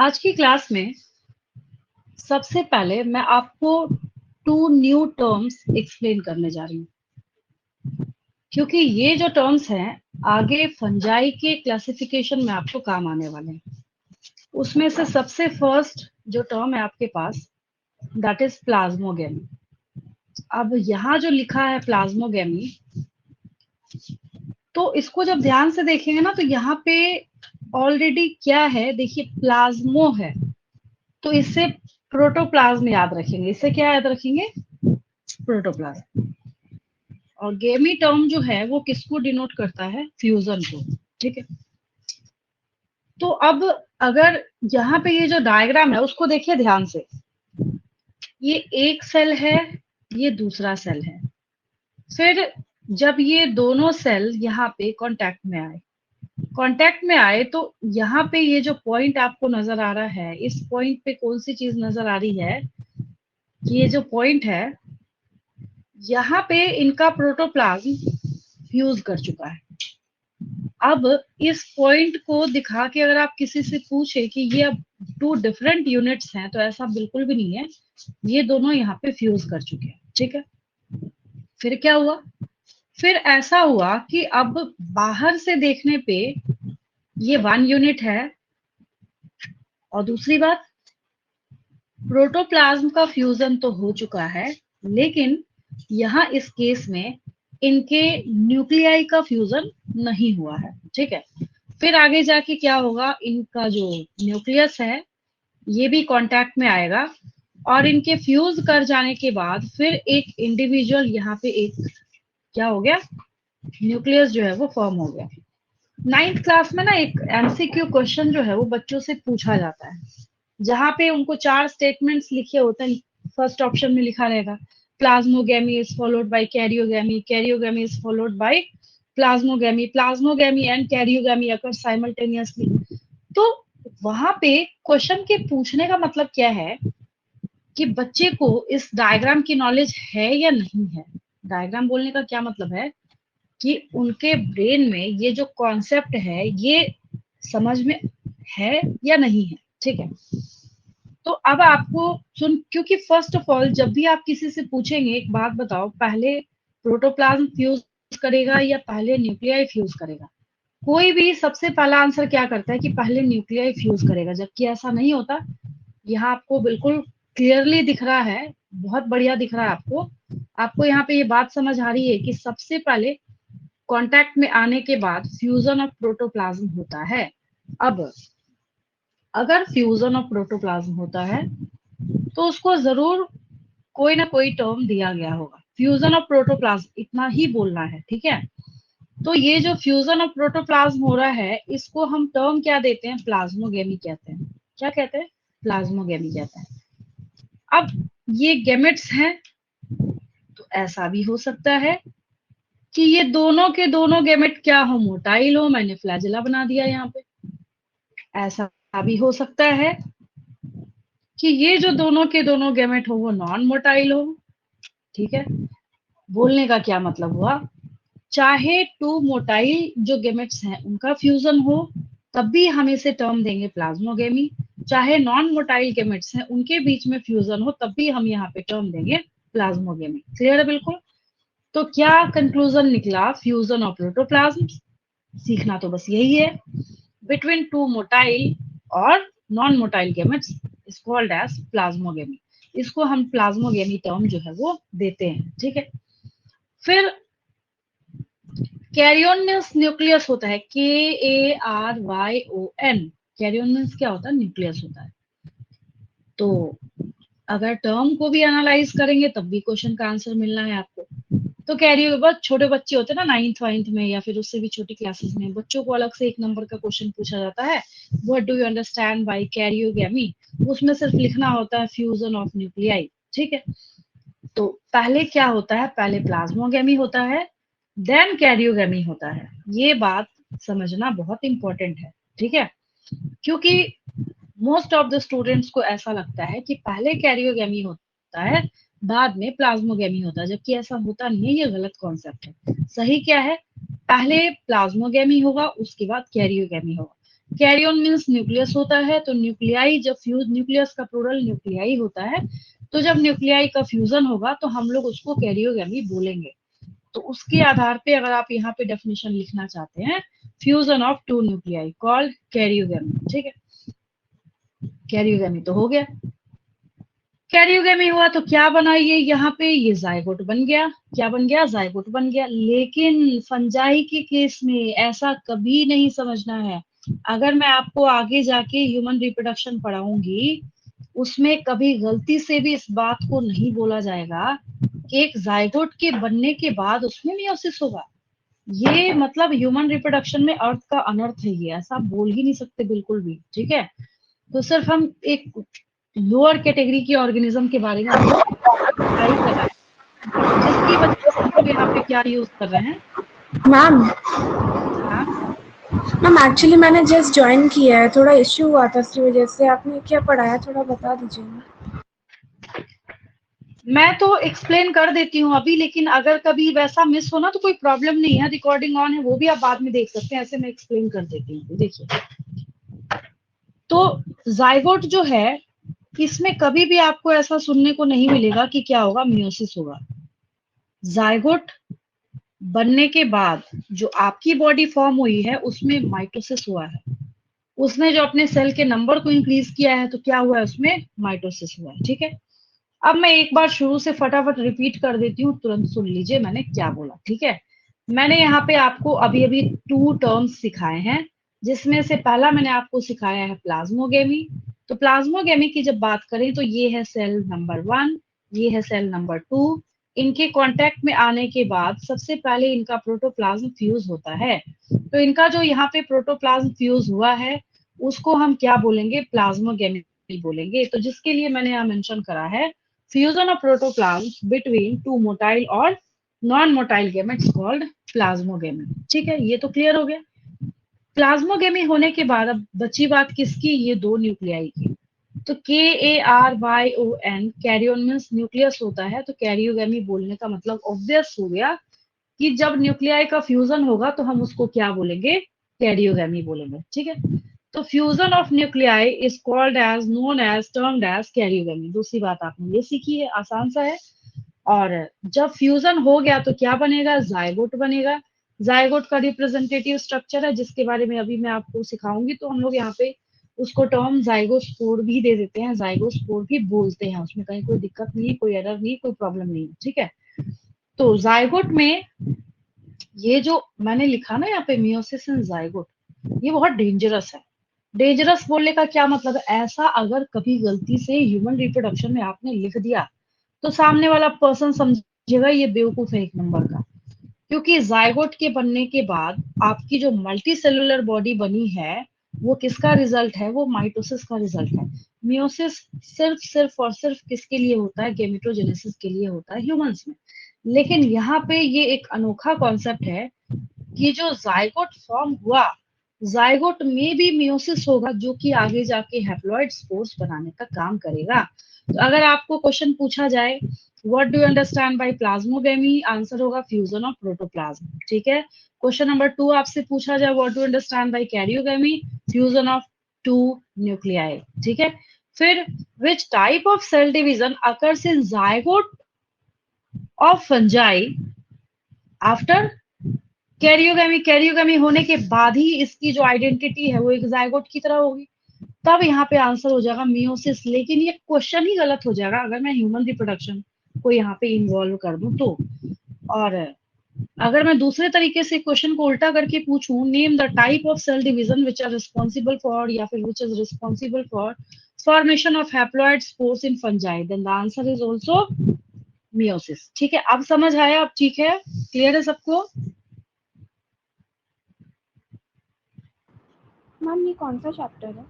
आज की क्लास में सबसे पहले मैं आपको 2 न्यू टर्म्स एक्सप्लेन करने जा रही हूँ, क्योंकि ये जो टर्म्स हैं आगे फंजाई के क्लासिफिकेशन में आपको काम आने वाले हैं। उसमें से सबसे फर्स्ट जो टर्म है आपके पास, दैट इज प्लाज्मोगेमी। अब यहाँ जो लिखा है प्लाज्मोगेमी, तो इसको जब ध्यान से देखेंगे ना तो यहाँ पे ऑलरेडी क्या है, देखिए प्लाज्मो है, तो इससे प्रोटोप्लाज्म याद रखेंगे। इससे क्या याद रखेंगे? प्रोटोप्लाज्म। और गेमी टर्म जो है वो किसको डिनोट करता है? फ्यूजन को। ठीक है, तो अब अगर यहाँ पे ये जो डायग्राम है उसको देखिए ध्यान से, ये एक सेल है, ये दूसरा सेल है। फिर जब ये दोनों सेल यहाँ पे कांटेक्ट में आए तो यहाँ पे ये जो पॉइंट आपको नजर आ रहा है, इस पॉइंट पे कौन सी चीज नजर आ रही है कि ये जो पॉइंट है यहाँ पे इनका प्रोटोप्लाज्म फ्यूज कर चुका है। अब इस पॉइंट को दिखा के अगर आप किसी से पूछे कि ये अब 2 डिफरेंट यूनिट्स हैं, तो ऐसा बिल्कुल भी नहीं है, ये दोनों यहाँ पे फ्यूज कर चुके हैं। ठीक है, फिर क्या हुआ? फिर ऐसा हुआ कि अब बाहर से देखने पे ये 1 यूनिट है, और दूसरी बात, प्रोटोप्लाज्म का फ्यूजन तो हो चुका है, लेकिन यहाँ इस केस में इनके न्यूक्लियाई का फ्यूजन नहीं हुआ है। ठीक है, फिर आगे जाके क्या होगा, इनका जो न्यूक्लियस है ये भी कांटेक्ट में आएगा, और इनके फ्यूज कर जाने के बाद फिर एक इंडिविजुअल यहाँ पे एक क्या हो गया, न्यूक्लियस जो है वो फॉर्म हो गया। 9th क्लास में ना एक एमसीक्यू क्वेश्चन जो है वो बच्चों से पूछा जाता है, जहाँ पे उनको 4 स्टेटमेंट्स लिखे होते हैं। फर्स्ट ऑप्शन में लिखा रहेगा plasmogamy is followed by karyogamy, karyogamy is followed by plasmogamy, plasmogamy and karyogamy occur simultaneously. तो वहां पे क्वेश्चन के पूछने का मतलब क्या है कि बच्चे को इस डायग्राम की नॉलेज है या नहीं है। डायग्राम बोलने का क्या मतलब है कि उनके ब्रेन में ये जो कॉन्सेप्ट है ये समझ में है या नहीं है। ठीक है, तो अब आपको सुन, क्योंकि फर्स्ट ऑफ ऑल जब भी आप किसी से पूछेंगे, एक बात बताओ, पहले प्रोटोप्लाज्म फ्यूज करेगा या पहले न्यूक्लियाई फ्यूज करेगा? कोई भी सबसे पहला आंसर क्या करता है कि पहले न्यूक्लियाई फ्यूज करेगा, जबकि ऐसा नहीं होता। यहाँ आपको बिल्कुल क्लियरली दिख रहा है, बहुत बढ़िया दिख रहा है आपको। आपको यहाँ पे ये बात समझ आ रही है कि सबसे पहले कांटेक्ट में आने के बाद फ्यूजन ऑफ प्रोटोप्लाज्म होता है। अब अगर फ्यूजन ऑफ प्रोटोप्लाज्म होता है तो उसको जरूर कोई ना कोई टर्म दिया गया होगा। फ्यूजन ऑफ प्रोटोप्लाज्म इतना ही बोलना है, ठीक है। तो ये जो फ्यूजन ऑफ प्रोटोप्लाज्म हो रहा है इसको हम टर्म क्या देते हैं? प्लाज्मोगेमी कहते हैं। क्या कहते हैं? प्लाज्मोगेमी कहते हैं। अब ये गैमेट्स हैं, तो ऐसा भी हो सकता है कि ये दोनों के दोनों गैमेट क्या हो, मोटाइल हो, मैंने फ्लैजेला बना दिया यहाँ पे। ऐसा भी हो सकता है कि ये जो दोनों के दोनों गैमेट हो वो नॉन मोटाइल हो। ठीक है, बोलने का क्या मतलब हुआ, चाहे 2 मोटाइल जो गैमेट्स हैं उनका फ्यूजन हो तब भी हम इसे टर्म देंगे प्लाज्मोगेमी, चाहे नॉन मोटाइल गैमेट्स हैं उनके बीच में फ्यूजन हो तब भी हम यहाँ पे टर्म देंगे प्लाज्मोगेमी। क्लियर है बिल्कुल? तो क्या कंक्लूजन निकला? Fusion of protoplasm. सीखना तो बस यही है, बिटवीन 2 मोटाइल और non motile gametes is called as plasmogamy. इसको हम प्लाज्मोगेमी टर्म जो है वो देते हैं। ठीक है, फिर कैरियोनस न्यूक्लियस होता है, KARYON। कैरियोनस क्या होता है? न्यूक्लियस होता है। तो अगर टर्म को भी एनालाइज करेंगे तब भी क्वेश्चन का आंसर मिलना है आपको। तो कैरियो, बहुत छोटे बच्चे होते हैं ना 9th वाइन्थ में या फिर उससे भी छोटी क्लासेस में, बच्चों को अलग से 1 नंबर का क्वेश्चन पूछा जाता है, what do you understand by karyogamy. उसमें सिर्फ लिखना होता है फ्यूजन ऑफ न्यूक्लियाई। ठीक है, तो पहले क्या होता है? पहले प्लाज्मोगेमी होता है, देन कैरियोगेमी होता है। ये बात समझना बहुत इंपॉर्टेंट है। ठीक है, क्योंकि मोस्ट ऑफ द स्टूडेंट्स को ऐसा लगता है कि पहले कैरियोगेमी होता है बाद में प्लाज्मोगेमी होता है, जबकि ऐसा होता नहीं है। ये गलत कॉन्सेप्ट है। सही क्या है? पहले प्लाज्मोगेमी होगा उसके बाद कैरियोगेमी होगा। कैरियन मीन्स न्यूक्लियस होता है, तो न्यूक्लियाई जब फ्यूज, न्यूक्लियस का प्लूरल न्यूक्लियाई होता है, तो जब न्यूक्लियाई का फ्यूजन होगा तो हम लोग उसको कैरियोगेमी बोलेंगे। तो उसके आधार पे अगर आप यहाँ पे डेफिनेशन लिखना चाहते हैं, fusion of two nuclei called karyogamy, ठीक है। कैरियोगेमी तो हो गया। कैरियोगेमी हुआ तो क्या बना ये यहाँ पे, ये जायगोट बन गया। क्या बन गया? जायगोट बन गया। लेकिन फंजाई के केस में ऐसा कभी नहीं समझना है। अगर मैं आपको आगे जाके ह्यूमन रिप्रोडक्शन पढ़ाऊंगी, उसमें कभी गलती से भी इस बात को नहीं बोला जाएगा कि एक जायगोट के बनने के बाद उसमें मियोसिस होगा। ये मतलब ह्यूमन रिप्रोडक्शन में अर्थ का अनर्थ है, ये ऐसा बोल ही नहीं सकते बिल्कुल भी, ठीक है। तो सिर्फ हम एक लोअर कैटेगरी की ऑर्गेनिज्म के बारे में हम लोग ट्राई कर रहे हैं, जिसकी वजह से हम लोग यहाँ पे क्या यूज कर रहे हैं। मैम हाँ, मैम एक्चुअली मैंने जस्ट ज्वाइन किया है, थोड़ा इश्यू हुआ था, इसकी वजह से। आपने क्या पढ़ाया थोड़ा बता दीजिए। मैं तो एक्सप्लेन कर देती हूँ अभी, लेकिन अगर कभी वैसा मिस हो ना तो कोई प्रॉब्लम नहीं है, रिकॉर्डिंग ऑन है, वो भी आप बाद में देख सकते हैं। ऐसे मैं एक्सप्लेन कर देती हूँ। देखिए, तो जाइगोट जो है, इसमें कभी भी आपको ऐसा सुनने को नहीं मिलेगा कि क्या होगा, मियोसिस होगा। जाइगोट बनने के बाद जो आपकी बॉडी फॉर्म हुई है उसमें माइटोसिस हुआ है। उसने जो अपने सेल के नंबर को इंक्रीज किया है, तो क्या हुआ है, उसमें माइटोसिस हुआ है, ठीक है। अब मैं एक बार शुरू से फटाफट रिपीट कर देती हूँ, तुरंत सुन लीजिए मैंने क्या बोला, ठीक है। मैंने यहाँ पे आपको अभी अभी 2 टर्म्स सिखाए हैं, जिसमें से पहला मैंने आपको सिखाया है प्लाज्मोगेमी। तो प्लाज्मोगेमी की जब बात करें तो ये है सेल नंबर 1, ये है सेल नंबर 2। इनके कांटेक्ट में आने के बाद सबसे पहले इनका प्रोटोप्लाज्म फ्यूज होता है। तो इनका जो यहाँ पे प्रोटोप्लाज्म फ्यूज हुआ है, उसको हम क्या बोलेंगे, प्लाज्मोगेमी बोलेंगे। तो जिसके लिए मैंने यहाँ मेंशन करा है, fusion of protoplasm between two motile और non motile gametes called plasmogamy, ठीक है। ये तो क्लियर हो गया। प्लाज्मोगेमी होने के बाद अब बची बात किसकी, ये दो न्यूक्लियाई की। तो KARYON, कैरियोन मीन्स न्यूक्लियस होता है, तो कैरियोगेमी बोलने का मतलब ऑब्वियस हो गया कि जब न्यूक्लियाई का फ्यूजन होगा तो हम उसको क्या बोलेंगे, कैरियोगेमी बोलेंगे, ठीक है। तो fusion of nuclei is called as, known as, termed as karyogamy. दूसरी बात आपने ये सीखी है, आसान सा है। और जब फ्यूजन हो गया तो क्या बनेगा, जायगोट बनेगा। जायगोट का रिप्रेजेंटेटिव स्ट्रक्चर है, जिसके बारे में अभी मैं आपको सिखाऊंगी। तो हम लोग यहाँ पे उसको टर्म जाइगोस्पोर भी दे देते हैं, जाइगोस्पोर भी बोलते हैं, उसमें कहीं कोई दिक्कत नहीं, कोई एरर नहीं, कोई प्रॉब्लम नहीं, ठीक है। तो जायगोट में ये जो मैंने लिखा ना यहाँ पे, मियोसिस इन जायगोट, ये बहुत डेंजरस है। डेंजरस बोलने का क्या मतलब है, ऐसा अगर कभी गलती से ह्यूमन रिप्रोडक्शन में आपने लिख दिया तो सामने वाला पर्सन समझेगा ये बेवकूफ है एक नंबर का। क्योंकि जायगोट के बनने के बाद आपकी जो मल्टी सेलुलर बॉडी बनी है, वो किसका रिजल्ट है, वो माइटोसिस का रिजल्ट है। मियोसिस सिर्फ सिर्फ और सिर्फ किसके लिए होता है, गेमेटोजेनेसिस के लिए होता है ह्यूमंस में। लेकिन यहाँ पे ये एक अनोखा कॉन्सेप्ट है कि जो जायगोट फॉर्म हुआ, जायगोट में भी मियोसिस होगा, जो कि आगे जाके हैप्लॉइड स्पोर्स बनाने का काम करेगा। तो अगर आपको क्वेश्चन पूछा जाए what do you understand by plasmogamy, answer होगा फ्यूजन ऑफ प्रोटोप्लाज्म, ठीक है। क्वेश्चन नंबर 2 आपसे पूछा जाए what do understand by karyogamy, fusion of two nuclei, ठीक है। फिर which type of cell division occurs in zygote of fungi after karyogamy, karyogamy होने के बाद ही इसकी जो आइडेंटिटी है वो एक जायगोट की तरह होगी। तब यहाँ पे आंसर हो जाएगा मियोसिस। लेकिन ये क्वेश्चन ही गलत हो जाएगा अगर मैं ह्यूमन रिप्रोडक्शन को यहाँ पे इन्वॉल्व कर दूं तो। और अगर मैं दूसरे तरीके से क्वेश्चन को उल्टा करके पूछूं, name the type of cell division which are responsible for, या फिर which is responsible for formation of haploid spores in fungi, then the answer is also meiosis, ठीक है। अब समझ आया, अब ठीक है, क्लियर है सबको। मैम ये कौन सा चैप्टर है?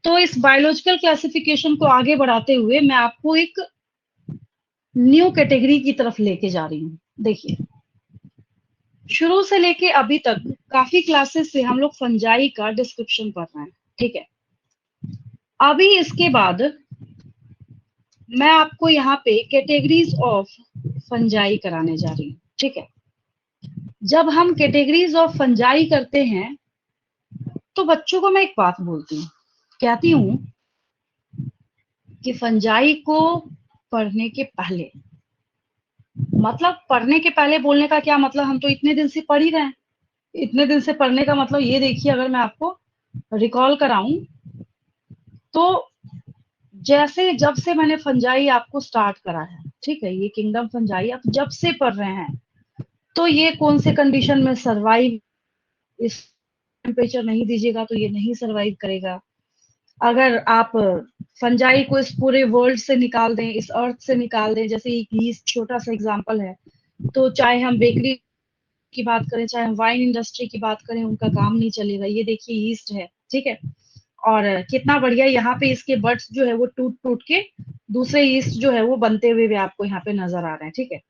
तो इस बायोलॉजिकल क्लासिफिकेशन को आगे बढ़ाते हुए मैं आपको एक न्यू कैटेगरी की तरफ लेके जा रही हूँ। देखिए, शुरू से लेके अभी तक काफी क्लासेस से हम लोग फंजाई का डिस्क्रिप्शन पढ़ रहे हैं, ठीक है। अभी इसके बाद मैं आपको यहाँ पे कैटेगरीज ऑफ फंजाई कराने जा रही हूँ, ठीक है। जब हम कैटेगरीज ऑफ फंजाई करते हैं तो बच्चों को मैं एक बात बोलती हूँ, कहती हूँ कि फंजाई को पढ़ने के पहले, मतलब पढ़ने के पहले बोलने का क्या मतलब, हम तो इतने दिन से पढ़ ही रहे हैं। इतने दिन से पढ़ने का मतलब ये देखिए, अगर मैं आपको रिकॉल कराऊं तो जैसे जब से मैंने फंजाई आपको स्टार्ट करा है, ठीक है, ये किंगडम फंजाई आप जब से पढ़ रहे हैं, तो ये कौन से कंडीशन में सरवाइव, इस टेम्परेचर नहीं दीजिएगा तो ये नहीं सरवाइव करेगा। अगर आप फंजाई को इस पूरे वर्ल्ड से निकाल दें, इस अर्थ से निकाल दें, जैसे एक यीस्ट छोटा सा एग्जांपल है, तो चाहे हम बेकरी की बात करें, चाहे हम वाइन इंडस्ट्री की बात करें, उनका काम नहीं चलेगा। ये देखिए यीस्ट है, ठीक है, और कितना बढ़िया यहाँ पे इसके बर्ड्स जो है वो टूट टूट के दूसरे यीस्ट जो है वो बनते हुए भी आपको यहाँ पे नजर आ रहे हैं, ठीक है।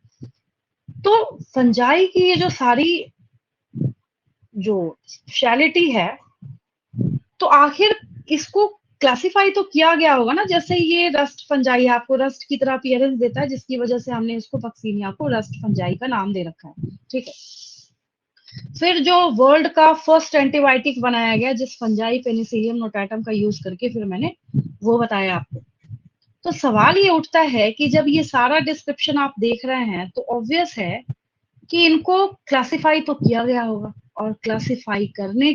तो फंजाई की ये जो सारी जो स्पेशलिटी है, तो आखिर इसको क्लासिफाई तो किया गया होगा ना। जैसे ये रस्ट फंजाई आपको रस्ट की तरह अपीयरेंस देता है, जिसकी वजह से हमने इसको पक्सीनिया को रस्ट फंजाई का नाम दे रखा है, ठीक है। फिर जो वर्ल्ड का फर्स्ट एंटीबायोटिक बनाया गया, जिस फंजाई पेनिसिलियम नोटाटम का यूज करके, फिर मैंने वो बताया आपको। तो सवाल ये उठता है कि जब ये सारा डिस्क्रिप्शन आप देख रहे हैं तो ऑब्वियस है कि इनको क्लासिफाई तो किया गया होगा, और क्लासिफाई करने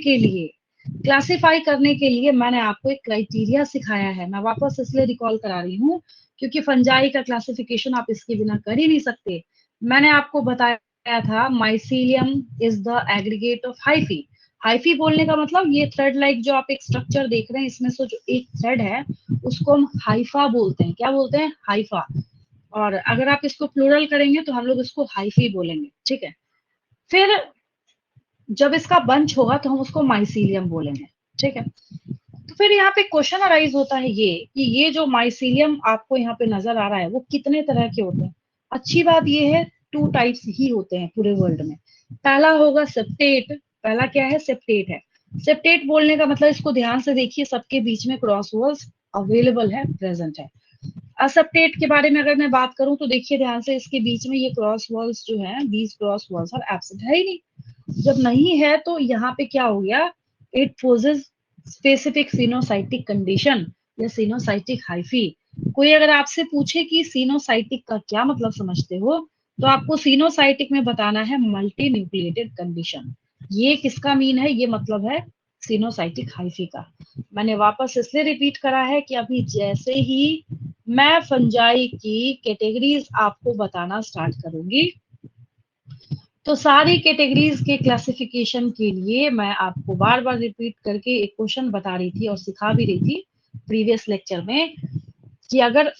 के लिए मैंने आपको एक क्राइटेरिया सिखाया है। मैं वापस इसलिए रिकॉल करा रही हूँ क्योंकि फंजाई का क्लासिफिकेशन आप इसके बिना कर ही नहीं सकते। मैंने आपको बताया था mycelium is the aggregate of hyphae. Hyphae बोलने का मतलब ये थ्रेड लाइक जो आप एक स्ट्रक्चर देख रहे हैं, इसमें से जो एक थ्रेड है उसको हम हाइफा बोलते हैं। क्या बोलते हैं? हाइफा। और अगर आप इसको प्लूरल करेंगे तो हम लोग इसको हाइफी बोलेंगे, ठीक है। फिर जब इसका बंच होगा तो हम उसको माइसीलियम बोलेंगे, ठीक है। तो फिर यहाँ पे क्वेश्चन अराइज होता है ये कि ये जो माइसीलियम आपको यहाँ पे नजर आ रहा है वो कितने तरह के होते हैं। अच्छी बात ये है, 2 टाइप्स ही होते हैं पूरे वर्ल्ड में। पहला होगा सेप्टेट। पहला क्या है? सेप्टेट है। सेप्टेट बोलने का मतलब, इसको ध्यान से देखिए, सबके बीच में क्रॉस वॉल्स अवेलेबल है, प्रेजेंट है। असप्टेट के बारे में अगर मैं बात करूं तो देखिए ध्यान से, इसके बीच में ये क्रॉस वॉल्स जो है, these cross walls are absent, है ही नहीं। जब नहीं है तो यहाँ पे क्या हो गया, it possess specific coenocytic condition या सिनोसाइटिक हाइफी। कोई अगर आपसे पूछे कि सिनोसाइटिक का क्या मतलब समझते हो, तो आपको सिनोसाइटिक में बताना है मल्टी न्यूक्लिएटेड कंडीशन। ये किसका मीन है? ये मतलब है सिनोसाइटिक हाइफी का। मैंने वापस इसलिए रिपीट करा है कि अभी जैसे ही मैं फंजाई की कैटेगरीज आपको बताना स्टार्ट करूंगी, तो सारी कैटेगरीज के क्लासिफिकेशन के लिए मैं आपको बार बार रिपीट करके एक क्वेश्चन बता रही थी और सिखा भी रही थी प्रीवियस लेक्चर में, कि अगर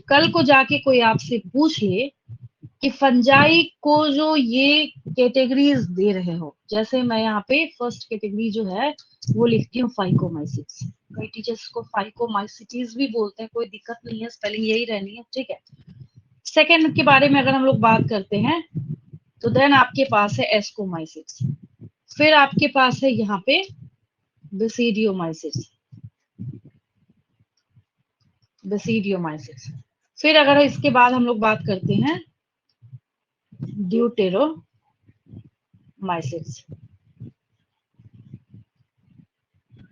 कल को जाके कोई आपसे पूछ ले कि फंजाई को जो ये कैटेगरीज दे रहे हो, जैसे मैं यहाँ पे फर्स्ट कैटेगरी जो है वो लिखती हूँ फाइकोमाइसिट्स। कई टीचर्स को फाइकोमाइसिटीज भी बोलते हैं, कोई दिक्कत नहीं है, स्पेलिंग यही रहनी है, ठीक है। सेकेंड के बारे में अगर हम लोग बात करते हैं तो देन आपके पास है एस्कोमाइसिट्स। फिर आपके पास है यहाँ पे बेसिडियोमाइसिट्स। बेसिडियोमाइसिट्स। फिर अगर इसके बाद हम लोग बात करते हैं ड्यूटेरोमाइसिट्स।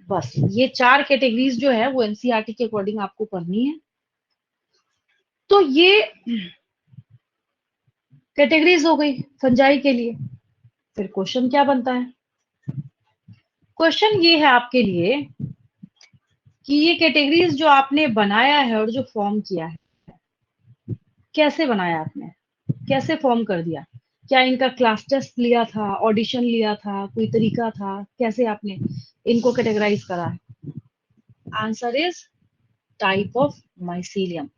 बस ये 4 कैटेगरीज जो है वो एनसीईआरटी के अकॉर्डिंग आपको पढ़नी है। तो ये कैटेगरीज हो गई फंजाई के लिए। फिर क्वेश्चन क्या बनता है? क्वेश्चन ये है आपके लिए कि ये कैटेगरीज जो आपने बनाया है और जो फॉर्म किया है, कैसे बनाया आपने, कैसे फॉर्म कर दिया? क्या इनका क्लास टेस्ट लिया था, ऑडिशन लिया था, कोई तरीका था, कैसे आपने इनको कैटेगराइज करा है? Answer is type of mycelium.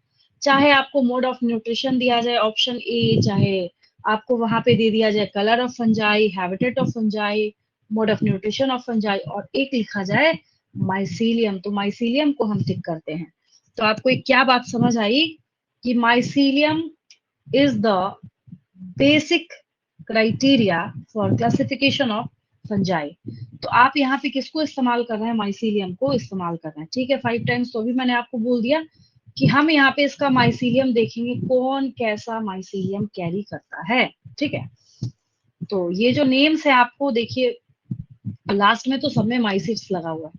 चाहे आपको मोड ऑफ न्यूट्रिशन दिया जाए ऑप्शन ए, चाहे आपको वहां पे दे दिया जाए colour of fungi, habitat of fungi, mode of nutrition of fungi, और एक लिखा जाए माइसीलियम, तो माइसीलियम को हम टिक करते हैं। तो आपको एक क्या बात समझ आई कि mycelium is the basic criteria for classification of fungi. तो आप यहाँ पे किसको इस्तेमाल कर रहे हैं? माइसीलियम को इस्तेमाल कर रहे हैं, ठीक है। 5 टाइम्स तो भी मैंने आपको बोल दिया। कि हम यहाँ पे इसका माइसीलियम देखेंगे, कौन कैसा माइसीलियम कैरी करता है। ठीक है, तो ये जो नेम्स है आपको देखिए लास्ट में तो सब में माइसिट्स लगा हुआ है,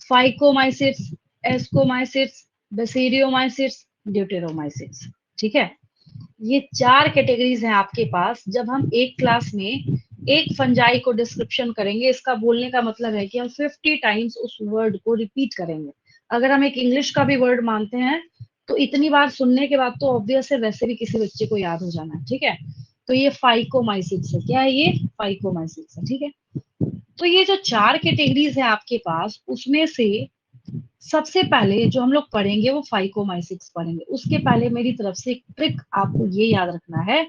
फाइकोमाइसिट्स, एस्कोमाइसिट्स, बेसिडियोमाइसिट्स, ड्यूटेरोमाइसिट्स। ठीक है, ये 4 कैटेगरीज हैं आपके पास। जब हम एक क्लास में एक फंजाई को डिस्क्रिप्शन करेंगे, इसका बोलने का मतलब है कि हम 50 टाइम्स उस वर्ड को रिपीट करेंगे। अगर हम एक इंग्लिश का भी वर्ड मानते हैं तो इतनी बार सुनने के बाद तो ऑब्वियस है वैसे भी किसी बच्चे को याद हो जाना है। ठीक है, तो ये फाइकोमाइसिट्स है। क्या है ये? फाइकोमाइसिट्स है। ठीक है, तो ये जो 4 कैटेगरीज है आपके पास, उसमें से सबसे पहले जो हम लोग पढ़ेंगे वो फाइकोमाइसिट्स पढ़ेंगे। उसके पहले मेरी तरफ से एक ट्रिक आपको ये याद रखना है,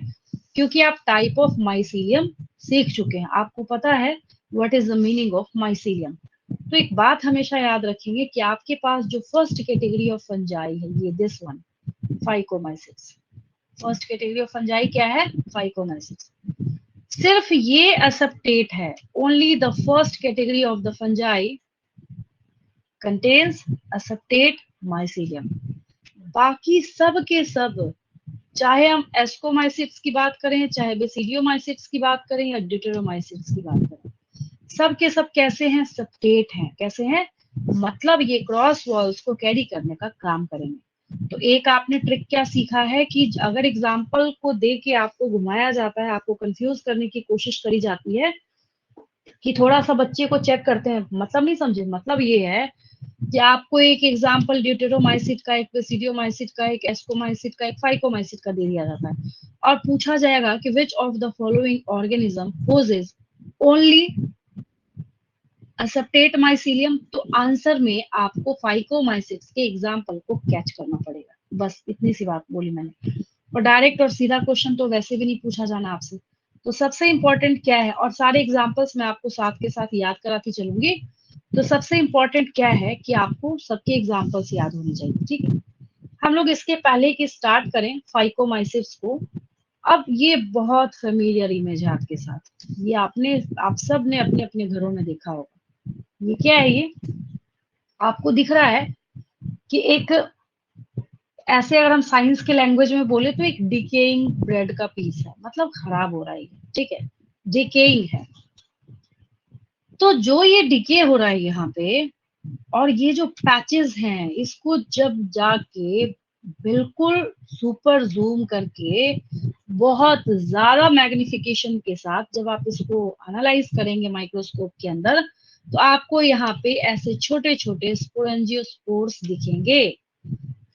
क्योंकि आप टाइप ऑफ माइसीलियम सीख चुके हैं, आपको पता है what is the meaning of mycelium. तो एक बात हमेशा याद रखेंगे कि आपके पास जो फर्स्ट कैटेगरी ऑफ फंजाई है, ये this one, Phycomycetes. First category of fungi क्या है? फाइकोमाइसिट्स। सिर्फ ये एसेप्टेट है, only the first category of the fungi contains aseptate mycelium. बाकी सब के सब, चाहे हम एस्कोमाइसिट्स की बात करें, चाहे बेसिडियोमाइसिट्स की बात करें या ड्यूटेरोमाइसिट्स की बात करें, सब के सब कैसे हैं? सेप्टेट हैं। कैसे हैं? मतलब ये क्रॉस वॉल्स को कैरी करने का काम करेंगे। तो एक आपने ट्रिक क्या सीखा है कि अगर एग्जाम्पल को दे के आपको घुमाया जाता है, आपको कंफ्यूज करने की कोशिश करी जाती है, कि थोड़ा सा बच्चे को चेक करते हैं, मतलब नहीं समझे, मतलब ये है कि आपको एक एग्जाम्पल ड्यूटेरोमाइसिट का, एक बेसिडियोमाइसिट का, एक एस्कोमाइसिट का, एक फाइकोमाइसिट का दे दिया जाता है और पूछा जाएगा कि which of the following organism possess only aseptate mycelium, तो आंसर में आपको फाइकोमाइसिट्स के एग्जाम्पल को कैच करना पड़ेगा। बस इतनी सी बात बोली मैंने। और डायरेक्ट और सीधा क्वेश्चन तो वैसे भी नहीं पूछा जाना आपसे। तो सबसे इंपॉर्टेंट क्या है, और सारे एग्जाम्पल्स मैं आपको साथ के साथ याद कराती चलूंगी। तो सबसे इंपॉर्टेंट क्या है कि आपको सबके एग्जाम्पल्स याद होने चाहिए। ठीक है, हम लोग इसके पहले की स्टार्ट करें फाइकोमाइसिट्स को। अब ये बहुत फेमिलियर इमेज है आपके साथ, ये आप सब ने अपने अपने घरों में देखा होगा। ये क्या है? ये आपको दिख रहा है कि एक, ऐसे अगर हम साइंस के लैंग्वेज में बोले तो एक डिकेइंग ब्रेड का पीस है, मतलब खराब हो रहा है। ठीक है, डिकेइंग है। तो जो ये डिके हो रहा है यहाँ पे, और ये जो पैचेस हैं, इसको जब जाके बिल्कुल सुपर जूम करके बहुत ज्यादा मैग्निफिकेशन के साथ जब आप इसको एनालाइज करेंगे माइक्रोस्कोप के अंदर, तो आपको यहाँ पे ऐसे छोटे छोटे स्पोरेंजियोस्पोर्स दिखेंगे।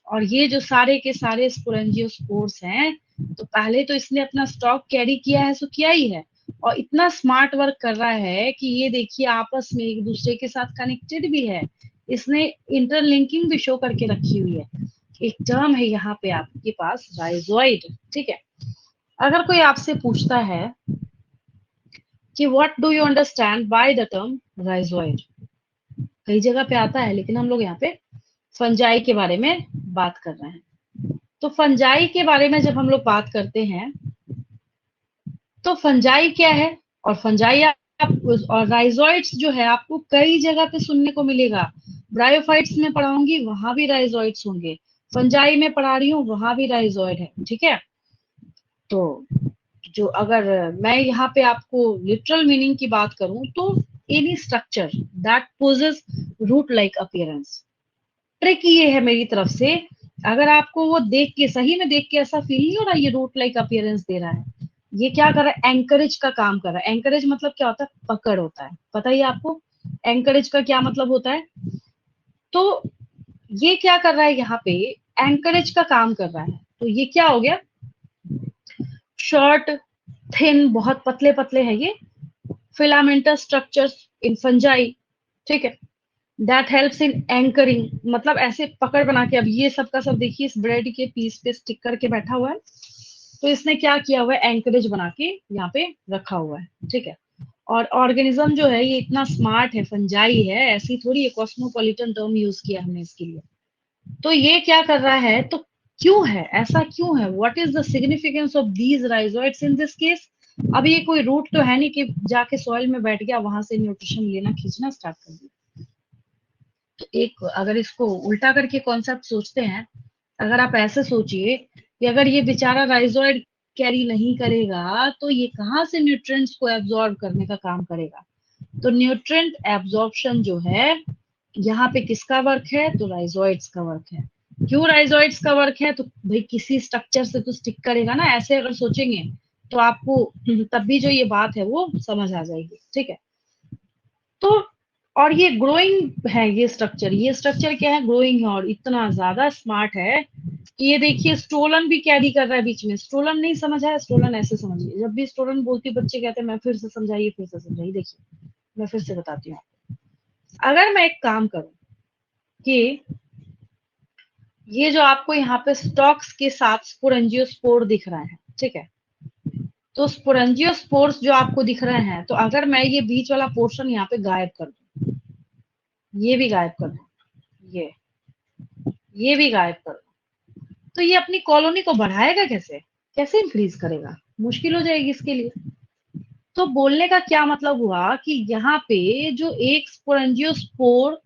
और ये जो सारे के सारे स्पोरेंजियोस्पोर्स हैं, तो पहले तो इसने अपना स्टॉक कैरी किया है, सो किया ही है, और इतना स्मार्ट वर्क कर रहा है कि ये देखिए आपस में एक दूसरे के साथ कनेक्टेड भी है। इसने इंटरलिंकिंग भी शो करके रखी हुई है। एक टर्म है यहाँ पे आपके पास, राइजोइड। ठीक है, अगर कोई आपसे पूछता है कि what do you understand by the term rhizoid, कई जगह पे आता है, लेकिन हम लोग यहाँ पे फंजाई के बारे में बात कर रहे हैं। तो फंजाई के बारे में जब हम लोग बात करते हैं, तो फंजाई क्या है, और फंजाई और राइजोइड्स जो है आपको कई जगह पे सुनने को मिलेगा। ब्रायोफाइट्स में पढ़ाऊंगी वहां भी राइजोइड्स होंगे, फंजाई में पढ़ा रही हूँ वहां भी राइजोइड है। ठीक है, तो जो अगर मैं यहाँ पे आपको लिटरल मीनिंग की बात करूं, तो any structure that possess root like appearance. Trick ये है मेरी तरफ से, अगर आपको वो देख के, सही में देख के ऐसा फील नहीं हो रहा ये रूट लाइक अपीयरेंस दे रहा है, ये क्या कर रहा है? एंकरेज का काम कर रहा है। एंकरेज मतलब क्या होता है? पकड़ होता है। पता ही आपको एंकरेज का क्या मतलब होता है? तो ये क्या कर रहा है यहाँ पे? एंकरेज का काम कर रहा है। तो ये क्या हो गया? शॉर्ट, थिन, बहुत पतले पतले है ये फिलामेंटस स्ट्रक्चर्स इन फंजाई। ठीक है, दैट हेल्प्स इन एंकरिंग, मतलब ऐसे पकड़ बना के। अब ये सब का सब देखिए इस ब्रेड के पीस पे स्टिक करके बैठा हुआ है, तो इसने क्या किया हुआ है? एंकरेज बना के यहाँ पे रखा हुआ है। ठीक है, और ऑर्गेनिज्म जो है ये इतना स्मार्ट है, फंजाई है, ऐसी थोड़ी है कॉस्मोपॉलिटन टर्म यूज किया हमने इसके लिए। तो ये क्या कर रहा है? तो क्यों है ऐसा, क्यों है? What is the significance of these rhizoids in this case? अब ये कोई रूट तो है नहीं कि जाके सॉइल में बैठ गया, वहां से न्यूट्रिशन लेना खींचना स्टार्ट कर दिया। तो एक अगर इसको उल्टा करके कॉन्सेप्ट सोचते हैं, अगर आप ऐसे सोचिए कि अगर ये बेचारा राइजोइड कैरी नहीं करेगा तो ये कहाँ से न्यूट्रिएंट्स को एब्जॉर्ब करने का काम करेगा। तो न्यूट्रिएंट एब्जॉर्प्शन जो है यहाँ पे किसका वर्क है, तो राइजोइड्स का वर्क है। क्यों राइजोइड्स का वर्क है, तो भाई किसी स्ट्रक्चर से तो स्टिक करेगा ना, ऐसे अगर सोचेंगे तो आपको तब भी जो ये बात है वो समझ आ जाएगी, ठीक है। तो और ये ग्रोइंग है, ये स्ट्रक्चर क्या है, ग्रोइंग है और इतना ज्यादा स्मार्ट है कि ये देखिए स्टोलन भी कैरी कर रहा है बीच में। स्टोलन नहीं समझ आया, स्टोलन ऐसे समझिए, जब भी स्टोलन बोलती बच्चे कहते हैं मैं फिर से समझाइए फिर से समझाइए। देखिए मैं फिर से बताती हूँ, अगर मैं एक काम करूं कि ये जो आपको यहाँ पे स्टॉक्स के साथ स्पोरेंजियोस्पोर दिख रहा है, ठीक है, तो स्पोरेंजियोस्पोर्स जो आपको दिख रहे हैं, तो अगर मैं ये बीच वाला पोर्शन यहाँ पे गायब कर दूं, ये भी गायब कर दूं, ये भी गायब कर दूं, तो ये अपनी कॉलोनी को बढ़ाएगा कैसे, कैसे इंक्रीज करेगा, मुश्किल हो जाएगी इसके लिए। तो बोलने का क्या मतलब हुआ कि यहाँ पे जो एक स्पोरेंजियोस्पोर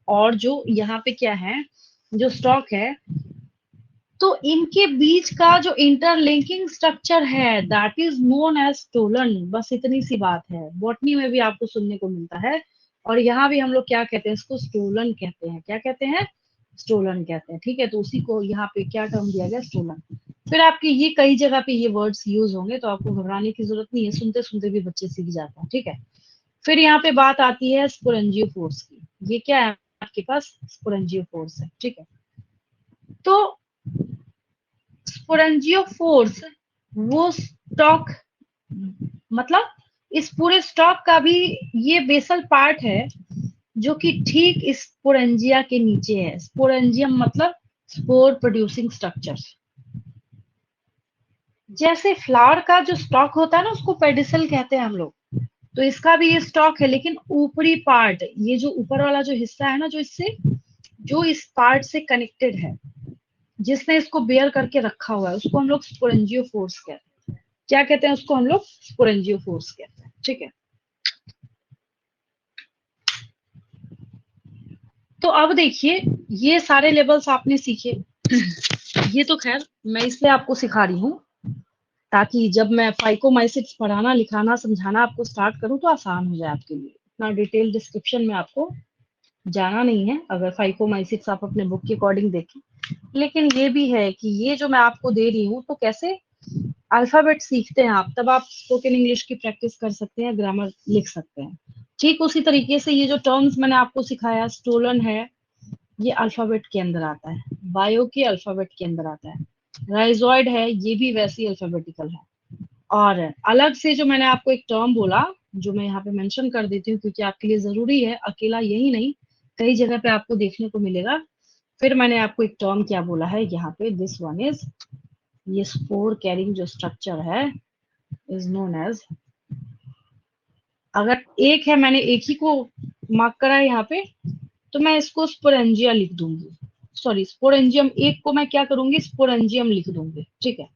और जो यहाँ पे क्या है, जो स्टॉक है, तो इनके बीच का जो इंटरलिंकिंग स्ट्रक्चर है that is known as stolon. बस इतनी सी बात है, बॉटनी में भी आपको सुनने को मिलता है और यहाँ भी हम लोग क्या कहते हैं, इसको स्टोलन कहते हैं। क्या कहते हैं, स्टोलन कहते हैं, ठीक है। तो उसी को यहाँ पे क्या टर्म दिया गया, स्टोलन। फिर आपके ये कई जगह पे ये वर्ड्स यूज होंगे तो आपको घबराने की जरूरत नहीं है, सुनते सुनते भी बच्चे सीख जाते हैं, ठीक है। फिर यहाँ पे बात आती है स्पोरेंजियोफोर्स की। ये क्या है आपके पास, स्पोरेंजियोफोर्स है, ठीक है। तो स्पोरेंजियोफोर्स वो स्टॉक, मतलब इस पूरे स्टॉक का भी ये बेसल पार्ट है जो कि ठीक इस स्पोरेंजिया के नीचे है। स्पोरेंजियम मतलब स्पोर प्रोड्यूसिंग स्ट्रक्चर्स। जैसे फ्लावर का जो स्टॉक होता है ना उसको पेडिसल कहते हैं हम लोग, तो इसका भी ये स्टॉक है, लेकिन ऊपरी पार्ट, ये जो ऊपर वाला जो हिस्सा है ना, जो इससे, जो इस पार्ट से कनेक्टेड है, जिसने इसको बेयर करके रखा हुआ है, उसको हम लोग स्पोरेंजियोफोर्स कहते हैं। क्या कहते हैं उसको हम लोग, स्पोरेंजियोफोर्स कहते हैं, ठीक है। तो अब देखिए ये सारे लेवल्स आपने सीखे। ये तो खैर मैं इसलिए आपको सिखा रही हूँ ताकि जब मैं फाइकोमाइसिट्स पढ़ाना लिखाना समझाना आपको स्टार्ट करूँ तो आसान हो जाए आपके लिए। इतना डिटेल डिस्क्रिप्शन में आपको जाना नहीं है अगर फाइकोमाइसिट्स आप अपने बुक के अकॉर्डिंग देखें। लेकिन ये भी है कि ये जो मैं आपको दे रही हूँ तो कैसे अल्फाबेट सीखते हैं आप, तब आप स्पोकन इंग्लिश की प्रैक्टिस कर सकते हैं, ग्रामर लिख सकते हैं। ठीक उसी तरीके से ये जो टर्म्स मैंने आपको सिखाया, स्टोलन है, ये अल्फाबेट के अंदर आता है, बायो के अल्फाबेट के अंदर आता है, राइजोइड है ये भी वैसे ही अल्फाबेटिकल है। और अलग से जो मैंने आपको एक टर्म बोला, जो मैं यहाँ पे मेंशन कर देती हूँ क्योंकि आपके लिए जरूरी है, अकेला यही नहीं कई जगह पे आपको देखने को मिलेगा। फिर मैंने आपको एक टर्म क्या बोला है यहाँ पे, दिस वन इज, ये स्पोर कैरिंग जो स्ट्रक्चर है इज नोन एज, अगर एक है मैंने एक ही को मार्क करा है यहाँ पे, तो मैं इसको स्पोरेंजिया लिख दूंगी, सॉरी स्पोरेंजियम, एक को मैं क्या करूंगी, स्पोरेंजियम लिख दूंगी, ठीक है।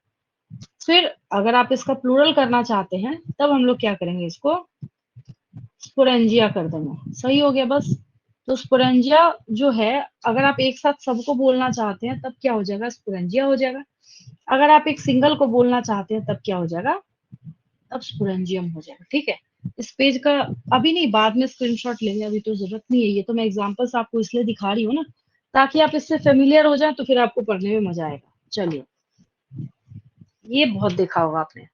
फिर अगर आप इसका प्लूरल करना चाहते हैं तब हम लोग क्या करेंगे, इसको स्पोरेंजिया कर देंगे, सही हो गया बस। तो स्पोरेंजिया जो है, अगर आप एक साथ सबको बोलना चाहते हैं तब क्या हो जाएगा, स्पोरेंजिया हो जाएगा। अगर आप एक सिंगल को बोलना चाहते हैं तब क्या हो जाएगा, तब स्पोरेंजियम हो जाएगा, ठीक है। इस पेज का अभी नहीं, बाद में स्क्रीनशॉट लेंगे, अभी तो जरूरत नहीं है। ये तो मैं एग्जांपल्स आपको इसलिए दिखा रही हूँ ना ताकि आप इससे फेमिलियर हो जाए तो फिर आपको पढ़ने में मजा आएगा। चलिए, ये बहुत देखा होगा आपने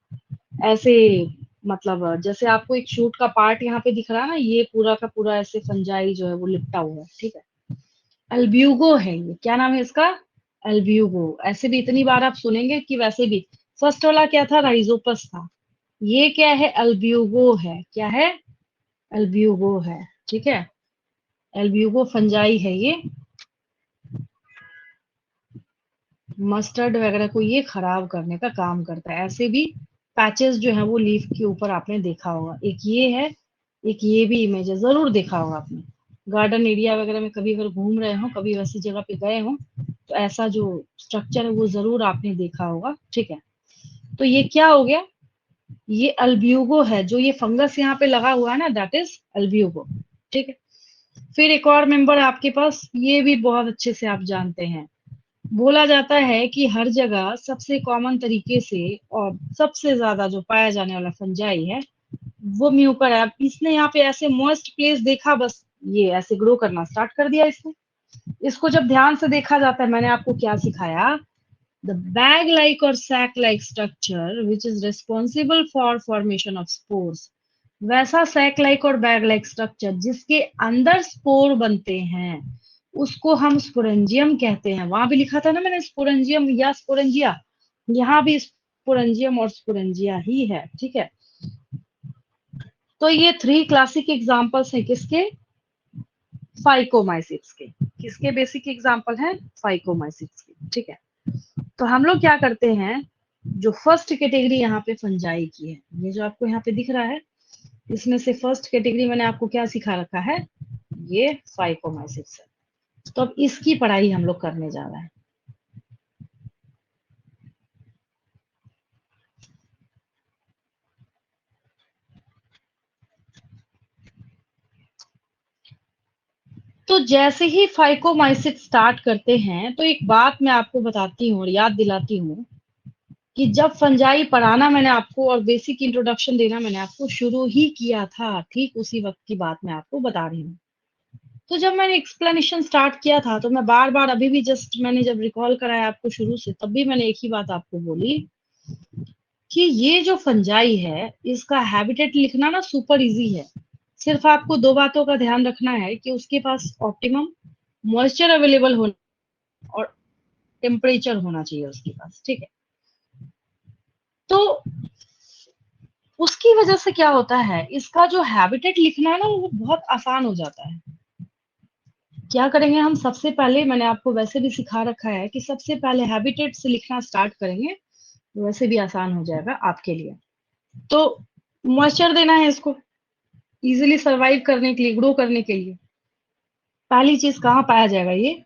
ऐसे, मतलब जैसे आपको एक शूट का पार्ट यहाँ पे दिख रहा है ना, ये पूरा का पूरा ऐसे फंजाई जो है वो लिपटा हुआ है, ठीक है। अल्ब्यूगो है ये, क्या नाम है इसका, अल्ब्यूगो। ऐसे भी इतनी बार आप सुनेंगे कि वैसे भी फर्स्ट वाला क्या था, राइजोपस था, ये क्या है, अल्ब्यूगो है, क्या है, अल्ब्यूगो है, ठीक है। अल्ब्यूगो फंजाई है ये, मस्टर्ड वगैरह को ये खराब करने का काम करता है। ऐसे भी पैचेस जो है वो लीफ के ऊपर आपने देखा होगा, एक ये है, एक ये भी इमेज है, जरूर देखा होगा आपने। गार्डन एरिया वगैरह में कभी अगर घूम रहे हो, कभी वैसी जगह पे गए हो, तो ऐसा जो स्ट्रक्चर है वो जरूर आपने देखा होगा, ठीक है। तो ये क्या हो गया, ये अल्ब्यूगो है, जो ये फंगस यहाँ पे लगा हुआ है ना, दैट इज अल्ब्यूगो, ठीक है। फिर एक और मेंबर आपके पास, ये भी बहुत अच्छे से आप जानते हैं, बोला जाता है कि हर जगह सबसे कॉमन तरीके से और सबसे ज्यादा जो पाया जाने वाला फंजाई है वो म्यूकर है। अब इसने यहाँ पे ऐसे मॉइस्ट प्लेस देखा, बस ये ऐसे ग्रो करना स्टार्ट कर दिया इसने। इसको जब ध्यान से देखा जाता है, मैंने आपको क्या सिखाया, द बैग लाइक और sac like structure which is responsible for formation of spores, वैसा सैक लाइक और बैग लाइक स्ट्रक्चर जिसके अंदर स्पोर बनते हैं उसको हम स्पोरेंजियम कहते हैं। वहां भी लिखा था ना मैंने स्पोरेंजियम या स्पोरेंजिया, यहाँ भी स्पोरेंजियम और स्पोरेंजिया ही है, ठीक है। तो ये 3 क्लासिक एग्जांपल्स हैं किसके, फाइकोमाइसिट्स के। किसके बेसिक एग्जांपल हैं, फाइकोमाइसिट्स के, ठीक है। तो हम लोग क्या करते हैं, जो फर्स्ट कैटेगरी यहाँ पे फंजाई की है, ये जो आपको यहाँ पे दिख रहा है, इसमें से फर्स्ट कैटेगरी मैंने आपको क्या सिखा रखा है, ये फाइकोमाइसिट्स है। तो अब इसकी पढ़ाई हम लोग करने जा रहे हैं। तो जैसे ही फाइकोमाइसिट स्टार्ट करते हैं, तो एक बात मैं आपको बताती हूँ और याद दिलाती हूँ कि जब फंजाई पढ़ाना मैंने आपको और बेसिक इंट्रोडक्शन देना मैंने आपको शुरू ही किया था, ठीक उसी वक्त की बात मैं आपको बता रही हूँ। तो जब मैंने एक्सप्लेनेशन स्टार्ट किया था, तो मैं बार बार अभी भी जस्ट मैंने जब रिकॉल कराया आपको शुरू से, तब भी मैंने एक ही बात आपको बोली कि ये जो फंजाई है इसका हैबिटेट लिखना ना सुपर इजी है। सिर्फ आपको 2 बातों का ध्यान रखना है कि उसके पास ऑप्टिमम मॉइस्चर अवेलेबल होना और टेम्परेचर होना चाहिए उसके पास, ठीक है। तो उसकी वजह से क्या होता है, इसका जो हैबिटेट लिखना है ना वो बहुत आसान हो जाता है। क्या करेंगे हम, सबसे पहले मैंने आपको वैसे भी सिखा रखा है कि सबसे पहले हैबिटेट से लिखना स्टार्ट करेंगे, तो वैसे भी आसान हो जाएगा आपके लिए। तो मॉइस्चर देना है इसको इजिली सरवाइव करने के लिए, ग्रो करने के लिए। पहली चीज कहाँ पाया जाएगा ये,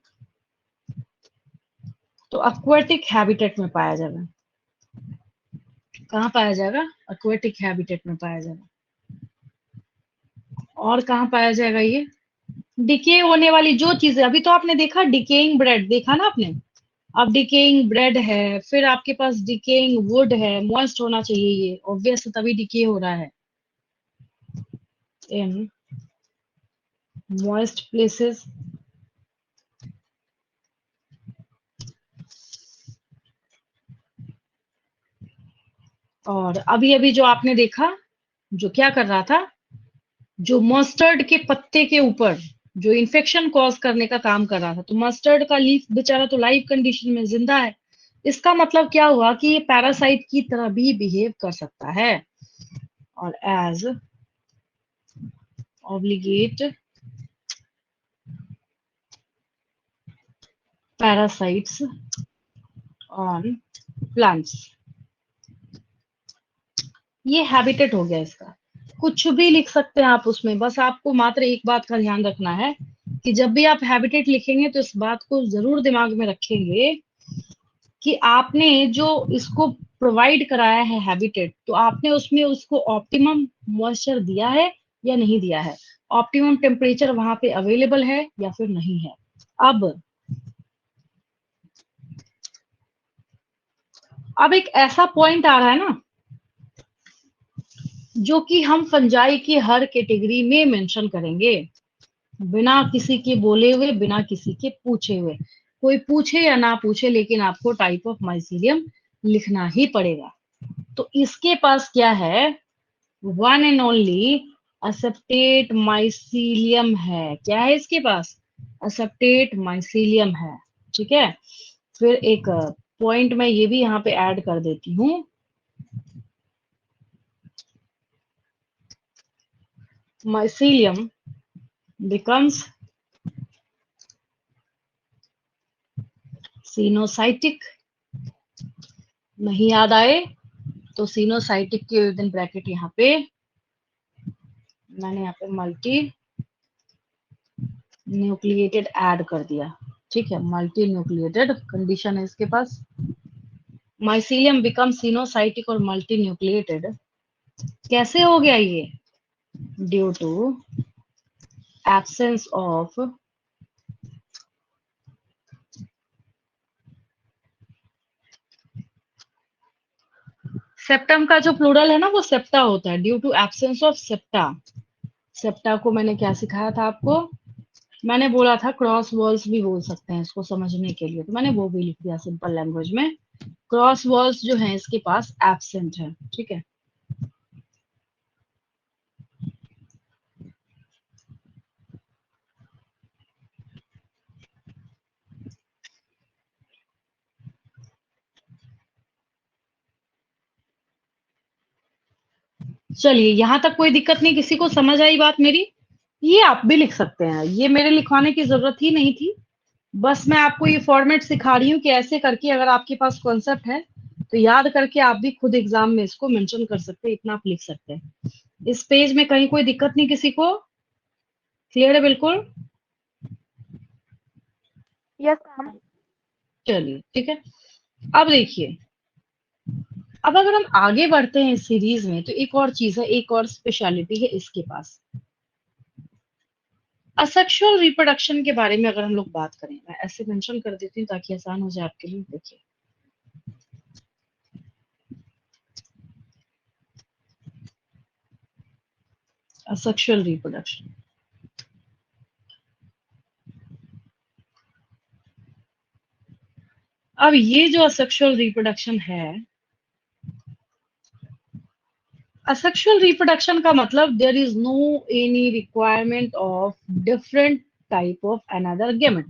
तो एक्वेटिक हैबिटेट में पाया जाएगा। कहाँ पाया जाएगा, एक्वेटिक हैबिटेट में पाया जाएगा। और कहाँ पाया जाएगा ये, डिके होने वाली जो चीजें, अभी तो आपने देखा डिकेइंग ब्रेड देखा ना आपने, अब डिकेइंग ब्रेड है, फिर आपके पास डिकेइंग वुड है, मॉइस्ट होना चाहिए ये ऑब्वियस, तभी डिके हो रहा है इन मॉइस्ट प्लेसेस। और अभी अभी जो आपने देखा, जो क्या कर रहा था, जो मस्टर्ड के पत्ते के ऊपर जो इन्फेक्शन कॉज करने का काम कर रहा था, तो मस्टर्ड का लीफ बेचारा तो लाइव कंडीशन में जिंदा है। इसका मतलब क्या हुआ कि ये पैरासाइट की तरह भी बिहेव कर सकता है, और as obligate parasites on plants, ये हैबिटेट हो गया इसका। कुछ भी लिख सकते हैं आप उसमें, बस आपको मात्र एक बात का ध्यान रखना है कि जब भी आप हैबिटेट लिखेंगे तो इस बात को जरूर दिमाग में रखेंगे कि आपने जो इसको प्रोवाइड कराया है हैबिटेट, तो आपने उसमें उसको ऑप्टिमम मॉइस्चर दिया है या नहीं दिया है, ऑप्टिमम टेम्परेचर वहां पे अवेलेबल है या फिर नहीं है। अब एक ऐसा पॉइंट आ रहा है ना, जो कि हम फंजाई की हर कैटेगरी में मेंशन करेंगे, बिना किसी के बोले हुए, बिना किसी के पूछे हुए। कोई पूछे या ना पूछे, लेकिन आपको टाइप ऑफ माइसीलियम लिखना ही पड़ेगा। तो इसके पास क्या है, one and only aseptate mycelium है। क्या है इसके पास, एसेप्टेट माइसीलियम है, ठीक है। फिर एक पॉइंट मैं ये भी यहाँ पे ऐड कर देती हूँ, mycelium becomes सिनोसाइटिक। नहीं याद आए तो सिनोसाइटिक के विद इन ब्रैकेट यहाँ पे मैंने यहाँ पे मल्टी न्यूक्लिएटेड ऐड कर दिया, ठीक है। मल्टी न्यूक्लिएटेड कंडीशन है इसके पास, माइसीलियम बिकम सिनोसाइटिक और मल्टी न्यूक्लिएटेड। कैसे हो गया ये, due to absence of septum का जो प्लूरल है ना वो सेप्टा होता है, due to absence of septa. Septa को मैंने क्या सिखाया था आपको, मैंने बोला था क्रॉस वॉल्स भी बोल सकते हैं इसको समझने के लिए, तो मैंने वो भी लिख दिया सिंपल लैंग्वेज में। क्रॉस वॉल्स जो है इसके पास एब्सेंट है, ठीक है। चलिए यहां तक कोई दिक्कत नहीं, किसी को समझ आई बात मेरी? ये आप भी लिख सकते हैं, ये मेरे लिखवाने की जरूरत ही नहीं थी, बस मैं आपको ये फॉर्मेट सिखा रही हूँ कि ऐसे करके अगर आपके पास कॉन्सेप्ट है तो याद करके आप भी खुद एग्जाम में इसको मेंशन कर सकते हैं, इतना आप लिख सकते हैं। इस पेज में कहीं कोई दिक्कत नहीं किसी को? क्लियर है बिल्कुल? Yes ma'am. चलिए ठीक है। अब देखिए, अब अगर हम आगे बढ़ते हैं इस सीरीज में तो एक और चीज है, एक और स्पेशलिटी है इसके पास। असेक्सुअल रिप्रोडक्शन के बारे में अगर हम लोग बात करें, मैं ऐसे मेंशन कर देती हूँ ताकि आसान हो जाए आपके लिए। देखिए, असेक्सुअल रिप्रोडक्शन, अब ये जो असेक्सुअल रिप्रोडक्शन है, असेक्सुअल रिप्रोडक्शन का मतलब there is no any requirement of different type of another gamete.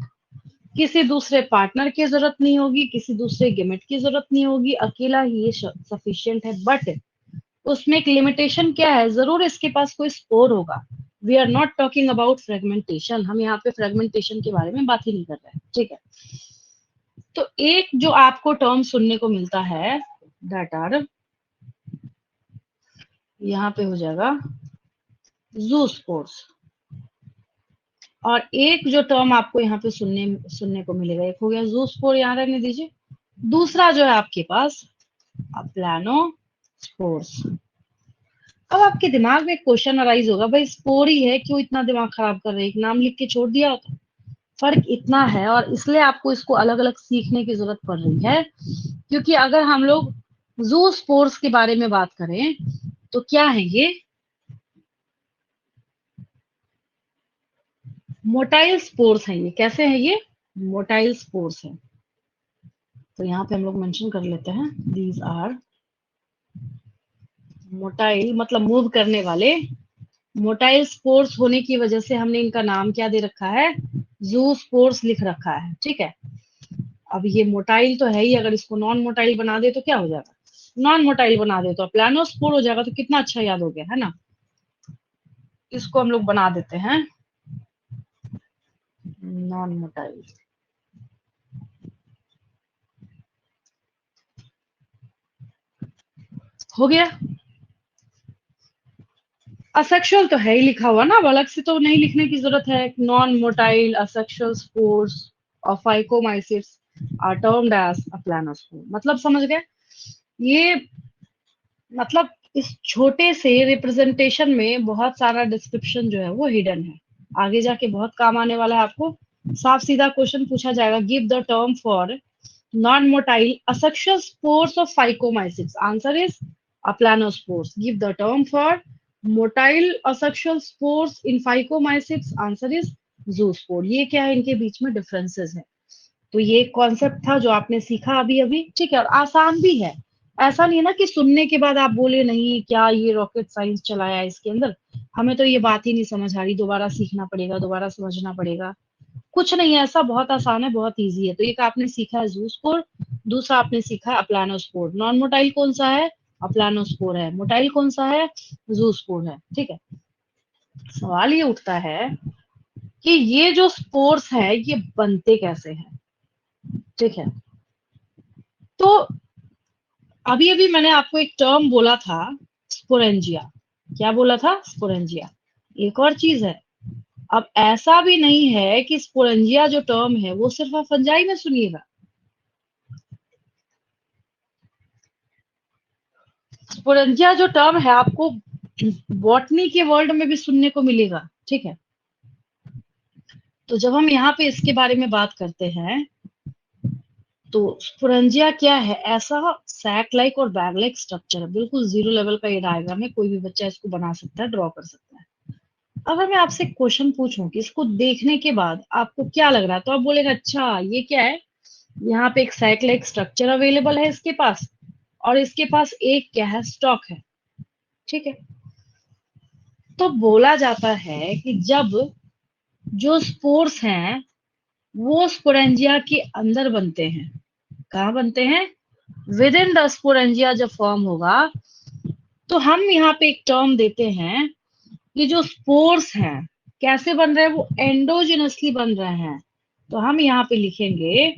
किसी दूसरे पार्टनर की जरूरत नहीं होगी, किसी दूसरे गेमेट की जरूरत नहीं होगी, अकेला ही ये सफिशियंट है। बट उसमें एक लिमिटेशन क्या है, जरूर इसके पास कोई स्पोर होगा। We are not talking about fragmentation, हम यहाँ पे फ्रेगमेंटेशन के बारे में बात ही नहीं कर रहे हैं, ठीक है। तो एक जो आपको टर्म सुनने को मिलता है दैट आर, यहाँ पे हो जाएगा ज़ूस्पोर्स, और एक जो टर्म आपको यहाँ पे सुनने को मिलेगा, एक हो गया ज़ूस्पोर, यहाँ रहने दीजिए। दूसरा जो है आपके पास प्लानोस्पोर्स। अब आपके दिमाग में एक क्वेश्चन अराइज होगा, भाई स्पोर ही है, क्यों इतना दिमाग खराब कर रहे हैं, एक नाम लिख के छोड़ दिया होता। फर्क इतना है, और इसलिए आपको इसको अलग अलग सीखने की जरूरत पड़ रही है, क्योंकि अगर हम लोग ज़ूस्पोर्स के बारे में बात करें तो क्या है ये, मोटाइल स्पोर्स है। ये कैसे है, ये मोटाइल स्पोर्स है। तो यहाँ पे हम लोग मेंशन कर लेते हैं, दीज आर मोटाइल, मतलब मूव करने वाले। मोटाइल स्पोर्स होने की वजह से हमने इनका नाम क्या दे रखा है, जू स्पोर्स लिख रखा है, ठीक है। अब ये मोटाइल तो है ही, अगर इसको नॉन मोटाइल बना दे तो क्या हो जाएगा, नॉन मोटाइल बना दे तो प्लानोस्पोर हो जाएगा, तो कितना अच्छा याद हो गया है ना। इसको हम लोग बना देते हैं नॉन मोटाइल। हो गया। असेक्सुअल तो है ही लिखा हुआ ना, अब अलग से तो नहीं लिखने की जरूरत है। नॉन मोटाइल असेक्सुअल स्पोर्स और phycomycetes are termed as aplanospore, मतलब समझ गए। ये मतलब इस छोटे से रिप्रेजेंटेशन में बहुत सारा डिस्क्रिप्शन जो है वो हिडन है, आगे जाके बहुत काम आने वाला है आपको। साफ सीधा क्वेश्चन पूछा जाएगा, give the term for non motile asexual spores of phycomycetes, answer is aplanospores. Give the term for motile asexual spores in phycomycetes, answer is zoospore. ये क्या है, इनके बीच में डिफरेंसेस है। तो ये कॉन्सेप्ट था जो आपने सीखा अभी अभी, ठीक है, और आसान भी है। ऐसा नहीं है ना कि सुनने के बाद आप बोले नहीं क्या ये रॉकेट साइंस चलाया है इसके अंदर, हमें तो ये बात ही नहीं समझ आ रही, दोबारा सीखना पड़ेगा, दोबारा समझना पड़ेगा। कुछ नहीं है ऐसा, बहुत आसान है, बहुत इजी है। तो एक आपने सीखा है जूस्पोर, दूसरा आपने सीखा है अप्लानोस्पोर। नॉन मोटाइल कौन सा है, अप्लानोस्पोर है। मोटाइल कौन सा है, जूस्पोर है, ठीक है। सवाल ये उठता है कि ये जो स्पोर्स है ये बनते कैसे हैं, ठीक है। तो अभी अभी मैंने आपको एक टर्म बोला था, स्पोरेंजिया। क्या बोला था, स्पोरेंजिया। एक और चीज है, अब ऐसा भी नहीं है कि स्पोरेंजिया जो टर्म है वो सिर्फ आप फंजाई में सुनिएगा। स्पोरेंजिया जो टर्म है आपको बॉटनी के वर्ल्ड में भी सुनने को मिलेगा, ठीक है। तो जब हम यहाँ पे इसके बारे में बात करते हैं तो स्पोरेंजिया क्या है? ऐसा सैक लाइक और बैग लाइक स्ट्रक्चर है, बिल्कुल जीरो लेवल का ये डायग्राम है, कोई भी बच्चा इसको बना सकता है, ड्रॉ कर सकता है। अगर मैं आपसे क्वेश्चन पूछूं कि इसको देखने के बाद आपको क्या लग रहा है, तो आप बोलेगा अच्छा ये क्या है, यहाँ पे एक सैक लाइक स्ट्रक्चर अवेलेबल है इसके पास, और इसके पास एक क्या है, स्टॉक है। ठीक है, तो बोला जाता है कि जब जो स्पोर्स हैं वो स्पोरेंजिया के अंदर बनते हैं। कहाँ बनते हैं? विद इन द स्पोरेंजिया जब फॉर्म होगा, तो हम यहाँ पे एक टर्म देते हैं कि जो स्पोर्स हैं कैसे बन रहे हैं, वो एंडोजिनसली बन रहे हैं। तो हम यहाँ पे लिखेंगे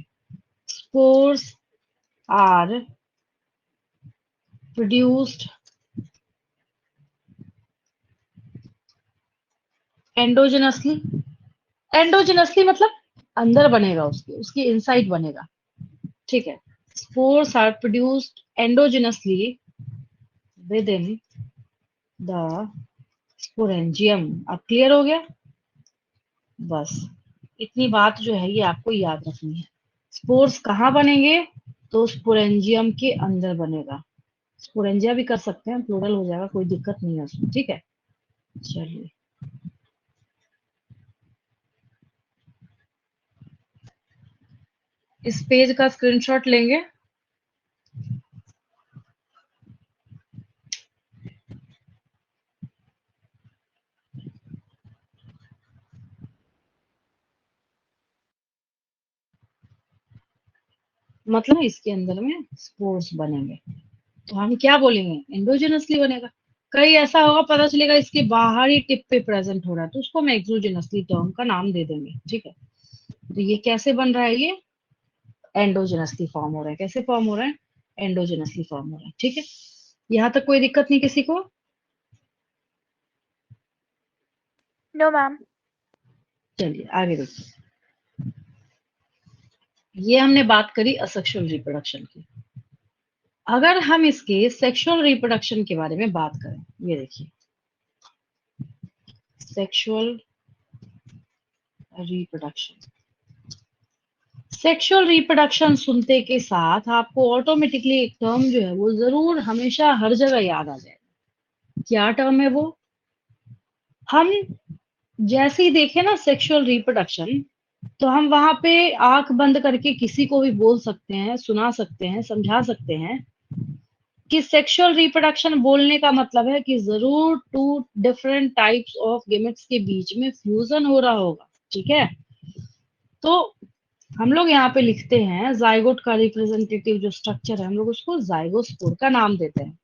spores are produced endogenously. Endogenously मतलब अंदर बनेगा, उसके उसकी इनसाइड बनेगा। ठीक है, spores are produced endogenously within the sporangium. अब क्लियर हो गया? बस इतनी बात जो है ये आपको याद रखनी है। स्पोर्स कहाँ बनेंगे? तो स्पोरेंजियम के अंदर बनेगा। स्पोरेंजिया भी कर सकते हैं, प्लूरल हो जाएगा, कोई दिक्कत नहीं है उसमें। ठीक है, चलिए इस पेज का स्क्रीनशॉट लेंगे। मतलब इसके अंदर में स्पोर्स बनेंगे, तो हम क्या बोलेंगे? एंडोजिनसली बनेगा। कहीं ऐसा होगा पता चलेगा इसके बाहरी टिप पे प्रेजेंट हो रहा है, तो उसको हम एक्सोजिनसली टर्म का नाम दे देंगे। ठीक है, तो ये कैसे बन रहा है? ये एंडोजिनसली फॉर्म हो रहा है। कैसे फॉर्म हो रहा है? एंडोजिनसली फॉर्म हो रहा है। ठीक है, यहाँ तक कोई दिक्कत नहीं किसी को? No ma'am. चलिए आगे देखिए। ये हमने बात करी असेक्सुअल रिप्रोडक्शन की। अगर हम इसके सेक्सुअल रिप्रोडक्शन के बारे में बात करें, ये देखिए सेक्सुअल रिप्रोडक्शन। सेक्सुअल रिप्रोडक्शन सुनते के साथ आपको ऑटोमेटिकली एक टर्म जो है वो जरूर हमेशा हर जगह याद आ जाएगा। क्या टर्म है वो? हम जैसे ही देखे ना सेक्सुअल रिप्रोडक्शन, तो हम वहां पे आंख बंद करके किसी को भी बोल सकते हैं, सुना सकते हैं, समझा सकते हैं कि सेक्सुअल रिप्रोडक्शन बोलने का मतलब है कि जरूर two different types of gametes के बीच में फ्यूजन हो रहा होगा। ठीक है, तो हम लोग यहाँ पे लिखते हैं जाइगोट का रिप्रेजेंटेटिव जो स्ट्रक्चर है, हम लोग उसको जाइगोस्पोर का नाम देते हैं।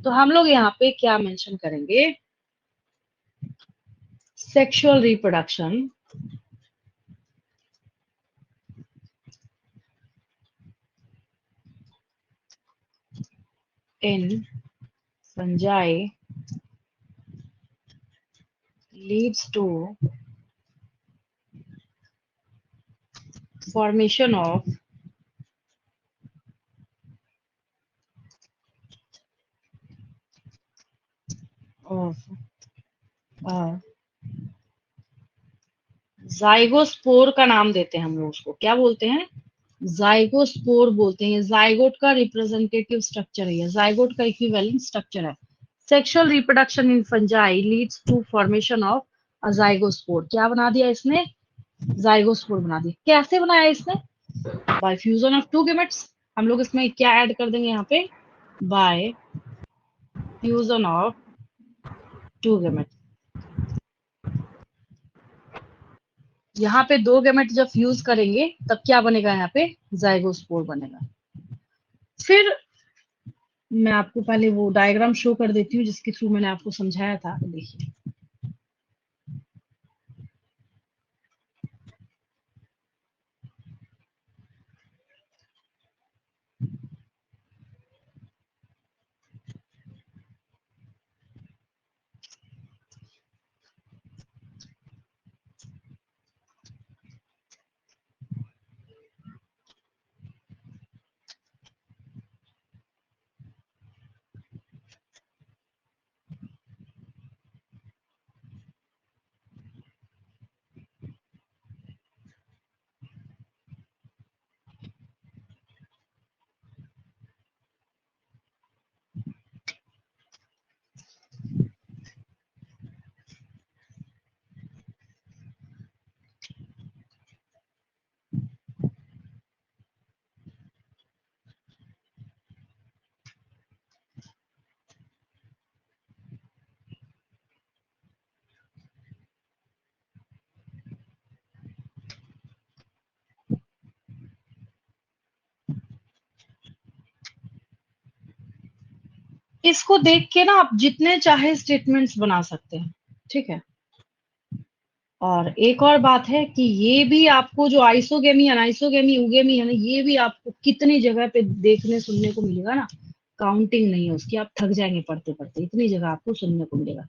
तो हम लोग यहाँ पे क्या मेंशन करेंगे? Sexual reproduction in fungi leads to formation of a zygospore का नाम देते हैं हम लोग उसको। क्या बोलते हैं? जाइगोस्पोर बोलते हैं। जाइगोट का रिप्रेजेंटेटिव स्ट्रक्चर है, जाइगोट का इक्विवेलेंट स्ट्रक्चर है। Sexual reproduction in fungi leads to formation of a zygospore. क्या बना दिया इसने? जाइगोस्पोर बना दिया। कैसे बनाया इसने? By fusion of two gametes. हम लोग इसमें क्या ऐड कर देंगे यहाँ पे? By fusion of two gametes. यहाँ पे दो गेमेट जब फ्यूज करेंगे तब क्या बनेगा? यहाँ पे जाइगोस्पोर बनेगा। फिर मैं आपको पहले वो डायग्राम शो कर देती हूँ जिसके थ्रू मैंने आपको समझाया था। देखिए इसको देख के ना आप जितने चाहे स्टेटमेंट्स बना सकते हैं, ठीक है। और एक और बात है कि ये भी आपको जो आइसोगेमी अनाइसोगेमी यूगेमी है ना, ये भी आपको कितनी जगह पे देखने सुनने को मिलेगा ना, काउंटिंग नहीं है उसकी, आप थक जाएंगे पढ़ते पढ़ते, इतनी जगह आपको सुनने को मिलेगा।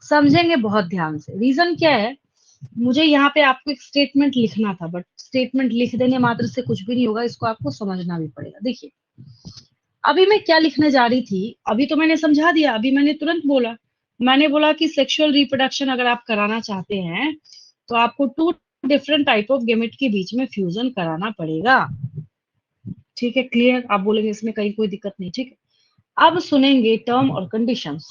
समझेंगे बहुत ध्यान से। रीजन क्या है, मुझे यहाँ पे आपको एक स्टेटमेंट लिखना था, बट स्टेटमेंट लिख देने मात्र से कुछ भी नहीं होगा, इसको आपको समझना भी पड़ेगा। देखिए अभी मैं क्या लिखने जा रही थी, अभी तो मैंने समझा दिया, अभी मैंने तुरंत बोला, मैंने बोला कि सेक्सुअल रिप्रोडक्शन अगर आप कराना चाहते हैं तो आपको two different type of gamete के बीच में फ्यूजन कराना पड़ेगा। ठीक है, क्लियर? आप बोलेंगे इसमें कहीं कोई दिक्कत नहीं, ठीक है। अब सुनेंगे टर्म और कंडीशंस।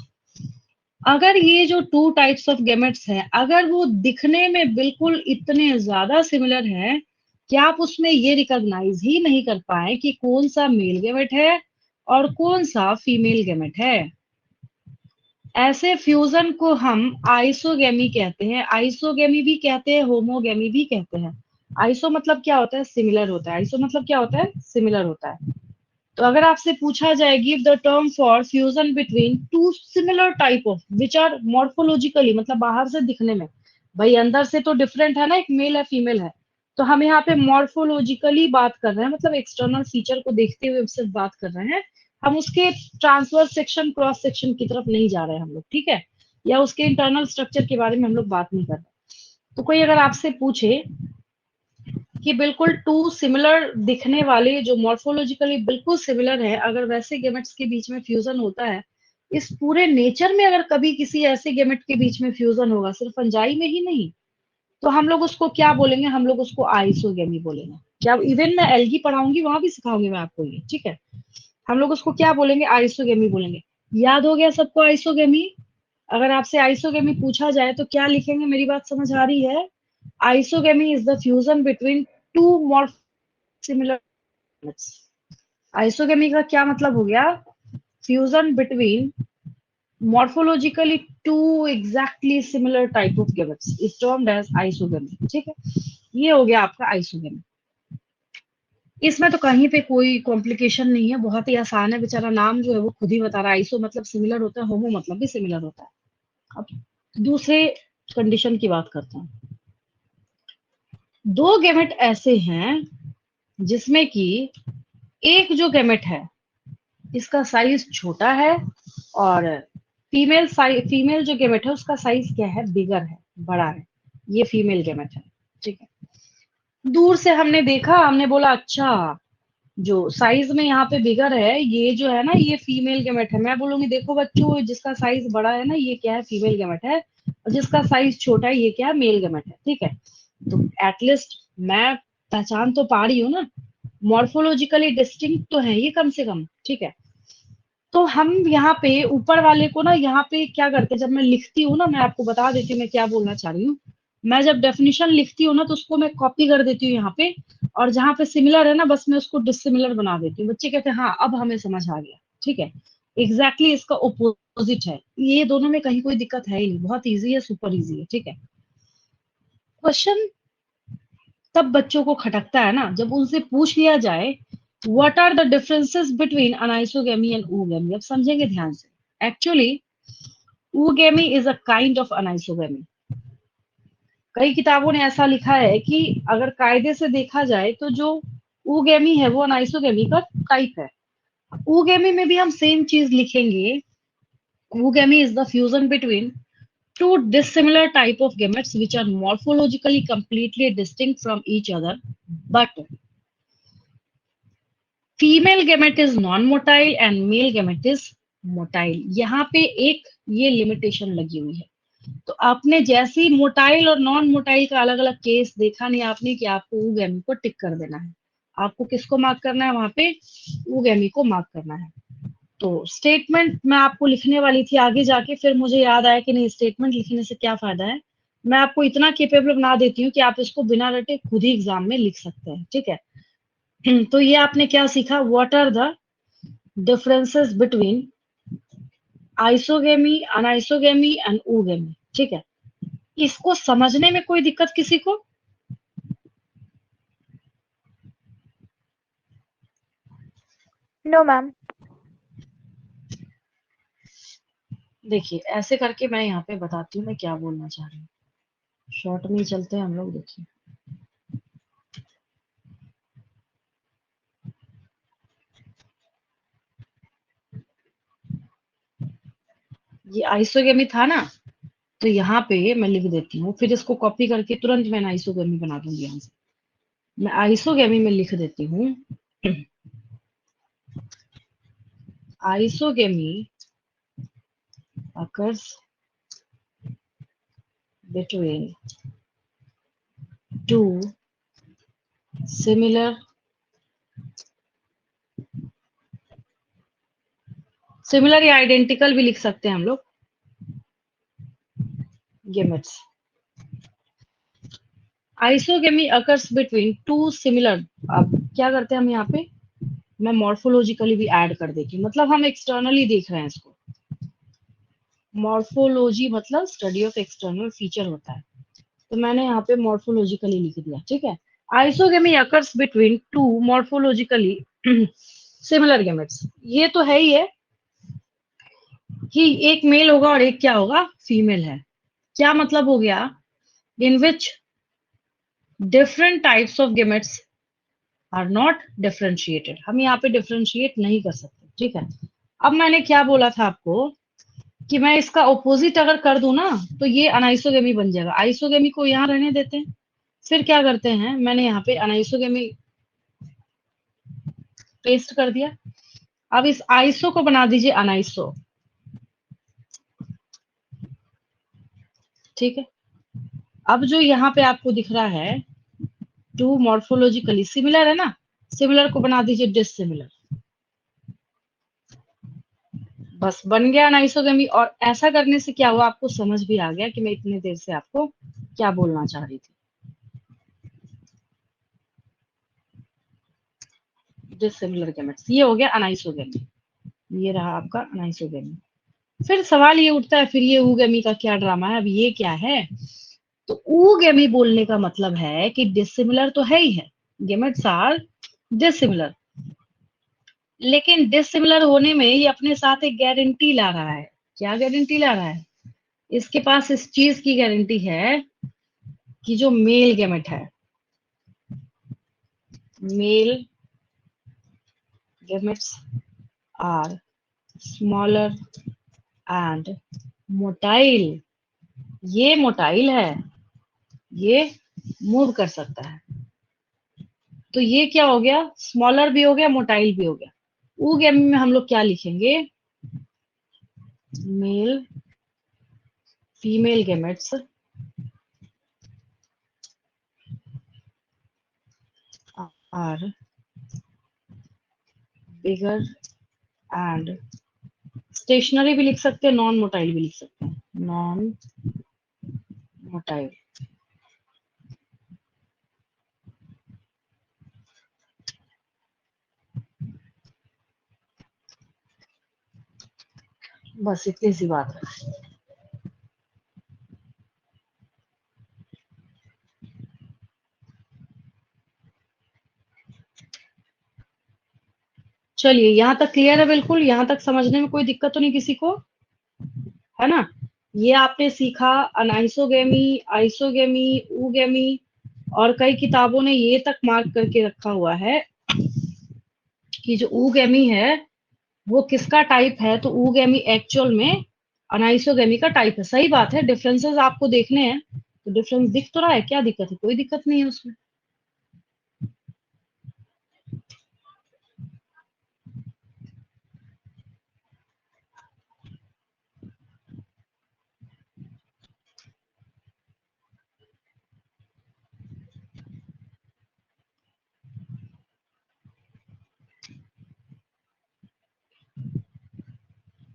अगर ये जो टू टाइप्स ऑफ गेमेट्स हैं, अगर वो दिखने में बिल्कुल इतने ज्यादा सिमिलर हैं कि आप उसमें ये रिकॉग्नाइज ही नहीं कर पाए कि कौन सा मेल गेमेट है और कौन सा फीमेल गेमेट है, ऐसे फ्यूजन को हम आइसोगेमी कहते हैं। आइसोगेमी भी कहते हैं, होमोगेमी भी कहते हैं। आइसो मतलब क्या होता है, सिमिलर होता है। आइसो मतलब क्या होता है, सिमिलर होता है। तो अगर आपसे पूछा जाए give the term for fusion between two similar type of which are morphologically, मतलब बाहर से दिखने में, भाई अंदर से तो डिफरेंट है ना, एक मेल है फीमेल है, तो हम यहाँ पे मॉर्फोलॉजिकली बात कर रहे हैं, मतलब एक्सटर्नल फीचर को देखते हुए सिर्फ बात कर रहे हैं। हम उसके ट्रांसवर्स सेक्शन क्रॉस सेक्शन की तरफ नहीं जा रहे हैं हम लोग, ठीक है, या उसके इंटरनल स्ट्रक्चर के बारे में हम लोग बात नहीं कर रहे। तो कोई अगर आपसे पूछे कि बिल्कुल टू सिमिलर दिखने वाले जो मॉर्फोलॉजिकली बिल्कुल सिमिलर है, अगर वैसे गेमेट्स के बीच में फ्यूजन होता है, इस पूरे नेचर में अगर कभी किसी ऐसे गेमेट के बीच में फ्यूजन होगा, सिर्फ फंजाई में ही नहीं, तो हम लोग उसको क्या बोलेंगे, हम लोग उसको आइसोगेमी बोलेंगे। क्या इवन मैं एल्गी पढ़ाऊंगी वहां भी सिखाऊंगी मैं आपको ये, ठीक है। हम लोग उसको क्या बोलेंगे, आइसोगेमी बोलेंगे। याद हो गया सबको आइसोगेमी? अगर आपसे आइसोगेमी पूछा जाए तो क्या लिखेंगे, मेरी बात समझ आ रही है? Isogamy is the fusion between two morph similar. Isogamy का क्या मतलब हो गया, fusion between morphologically two exactly similar type of gametes is termed as isogamy, ठीक है। ये हो गया आपका आइसोगेमी। इसमें तो कहीं पे कोई कॉम्प्लिकेशन नहीं है, बहुत ही आसान है, बेचारा नाम जो है वो खुद ही बता रहा है। आइसो मतलब सिमिलर होता है, होमो मतलब भी सिमिलर होता है। अब दूसरे कंडीशन की बात करते हैं। दो गेमेट ऐसे हैं जिसमें कि एक जो गेमेट है इसका साइज छोटा है, और फीमेल जो गेमेट है उसका साइज क्या है, बिगर है, बड़ा है। ये फीमेल गेमेट है, ठीक है। दूर से हमने देखा, हमने बोला अच्छा, जो साइज में यहाँ पे बिगर है ये जो है ना, ये फीमेल गेमेट है। मैं बोलूंगी देखो बच्चों, जिसका साइज बड़ा है ना ये क्या है, फीमेल गेमेट है, और जिसका साइज छोटा है ये क्या है, मेल गेमेट है, ठीक है। तो एटलीस्ट मैं पहचान तो पा रही हूँ ना, मॉर्फोलॉजिकली डिस्टिंक्ट तो है ये कम से कम, ठीक है। तो हम यहाँ पे ऊपर वाले को ना, यहाँ पे क्या करते हैं, जब मैं लिखती हूँ ना, मैं आपको बता देती हूँ मैं क्या बोलना चाह रही हूँ। मैं जब डेफिनेशन लिखती हूँ ना तो उसको मैं कॉपी कर देती हूँ यहाँ पे, और जहाँ पे सिमिलर है ना बस मैं उसको डिसिमिलर बना देती हूँ। बच्चे कहते हैं हाँ अब हमें समझ आ गया, ठीक है। एग्जैक्टली इसका ओपोजिट है, ये दोनों में कहीं कोई दिक्कत है ही नहीं, बहुत ईजी है, सुपर ईजी है, ठीक है। क्वेश्चन तब बच्चों को खटकता है ना जब उनसे पूछ लिया जाए what are the differences between anisogamy and oogammy। अब समझेंगे ध्यान से। Actually oogammy is a kind of anisogamy. कई किताबों ने ऐसा लिखा है कि अगर कायदे से देखा जाए तो जो oogammy है वो अनाइसोगेमी का टाइप है। oogammy में भी हम सेम चीज लिखेंगे, oogammy is the fusion between two dissimilar type of gametes which are morphologically completely distinct from each other, but female gamete is non motile and male gamete is motile. यहाँ पे एक ये limitation लगी हुई है। तो आपने जैसी मोटाइल और नॉन मोटाइल का अलग अलग केस देखा नहीं आपने कि आपको oogammy को टिक कर देना है। आपको किसको मार्क करना है, वहां पे oogammy को मार्क करना है। तो स्टेटमेंट मैं आपको लिखने वाली थी आगे जाके, फिर मुझे याद आया कि नहीं, स्टेटमेंट लिखने से क्या फायदा है। मैं आपको इतना केपेबल बना देती हूँ कि आप इसको बिना रटे खुद ही एग्जाम में लिख सकते हैं, ठीक है। तो ये आपने क्या सीखा, what are the differences between isogamy anisogamy and oogammy, ठीक है। इसको समझने में कोई दिक्कत किसी को? No ma'am. देखिए ऐसे करके मैं यहाँ पे बताती हूँ मैं क्या बोलना चाह रही हूँ। शॉर्ट में ही चलते हैं हम लोग। देखिए ये आइसोगेमी था ना, तो यहाँ पे मैं लिख देती हूँ, फिर इसको कॉपी करके तुरंत मैं आइसोगेमी बना दूंगी यहाँ से। मैं आइसोगेमी में लिख देती हूँ isogamy occurs between two similar similar या आइडेंटिकल भी लिख सकते हैं हम लोग gametes. Isogamy occurs between two similar. अब क्या करते हैं हम यहाँ पे, मैं मॉर्फोलॉजिकली भी ऐड कर देती हूँ, मतलब हम एक्सटर्नली देख रहे हैं इसको। मॉर्फोलॉजी मतलब स्टडी ऑफ एक्सटर्नल फीचर होता है, तो मैंने यहाँ पे मॉर्फोलॉजिकली लिख दिया। ठीक है, isogamy occurs between two morphologically similar gametes. ये तो है ही है कि एक मेल होगा और एक क्या होगा, फीमेल है। क्या मतलब हो गया, in which different types of gametes are not differentiated. हम यहाँ पे डिफरेंशिएट नहीं कर सकते। ठीक है, अब मैंने क्या बोला था आपको कि मैं इसका ऑपोजिट अगर कर दूं ना, तो ये अनाइसोगेमी बन जाएगा। आइसोगेमी को यहाँ रहने देते हैं, फिर क्या करते हैं, मैंने यहाँ पे अनाइसोगेमी पेस्ट कर दिया। अब इस आइसो को बना दीजिए अनाइसो। ठीक है, अब जो यहाँ पे आपको दिख रहा है टू मॉर्फोलॉजिकली सिमिलर है ना, सिमिलर को बना दीजिए डिसिमिलर। बस बन गया अनाइसोगेमी। और ऐसा करने से क्या हुआ, आपको समझ भी आ गया कि मैं इतनी देर से आपको क्या बोलना चाह रही थी। डिसिमिलर गेमेट्स, ये हो गया अनाइसोगेमी। ये रहा आपका अनाइसोगेमी। फिर सवाल ये उठता है, फिर ये ऊगेमी का क्या ड्रामा है, अब ये क्या है। तो ऊगेमी बोलने का मतलब है कि डिसिमिलर तो है ही है, गेमेट्स आर डिसिमिलर, लेकिन डिसिमिलर होने में ये अपने साथ एक गारंटी ला रहा है। क्या गारंटी ला रहा है, इसके पास इस चीज की गारंटी है कि जो मेल गेमेट है, male gametes are smaller and motile. ये मोटाइल है, ये मूव कर सकता है। तो ये क्या हो गया, स्मॉलर भी हो गया, मोटाइल भी हो गया। ऊ गेम में हम लोग क्या लिखेंगे, male female gametes are bigger and stationary भी लिख सकते हैं, नॉन मोटाइल भी लिख सकते हैं, नॉन मोटाइल। बस इतनी सी बात है। चलिए यहाँ तक क्लियर है, बिल्कुल यहाँ तक समझने में कोई दिक्कत तो नहीं किसी को, है ना। ये आपने सीखा अनाइसोगेमी, आइसोगेमी, ऊगेमी, और कई किताबों ने ये तक मार्क करके रखा हुआ है कि जो ऊगेमी है वो किसका टाइप है। तो ऊगेमी एक्चुअल में अनाइसोगेमी का टाइप है। सही बात है, डिफरेंसेस आपको देखने हैं तो डिफरेंस दिख तो रहा है, क्या दिक्कत है, कोई दिक्कत नहीं है उसमें।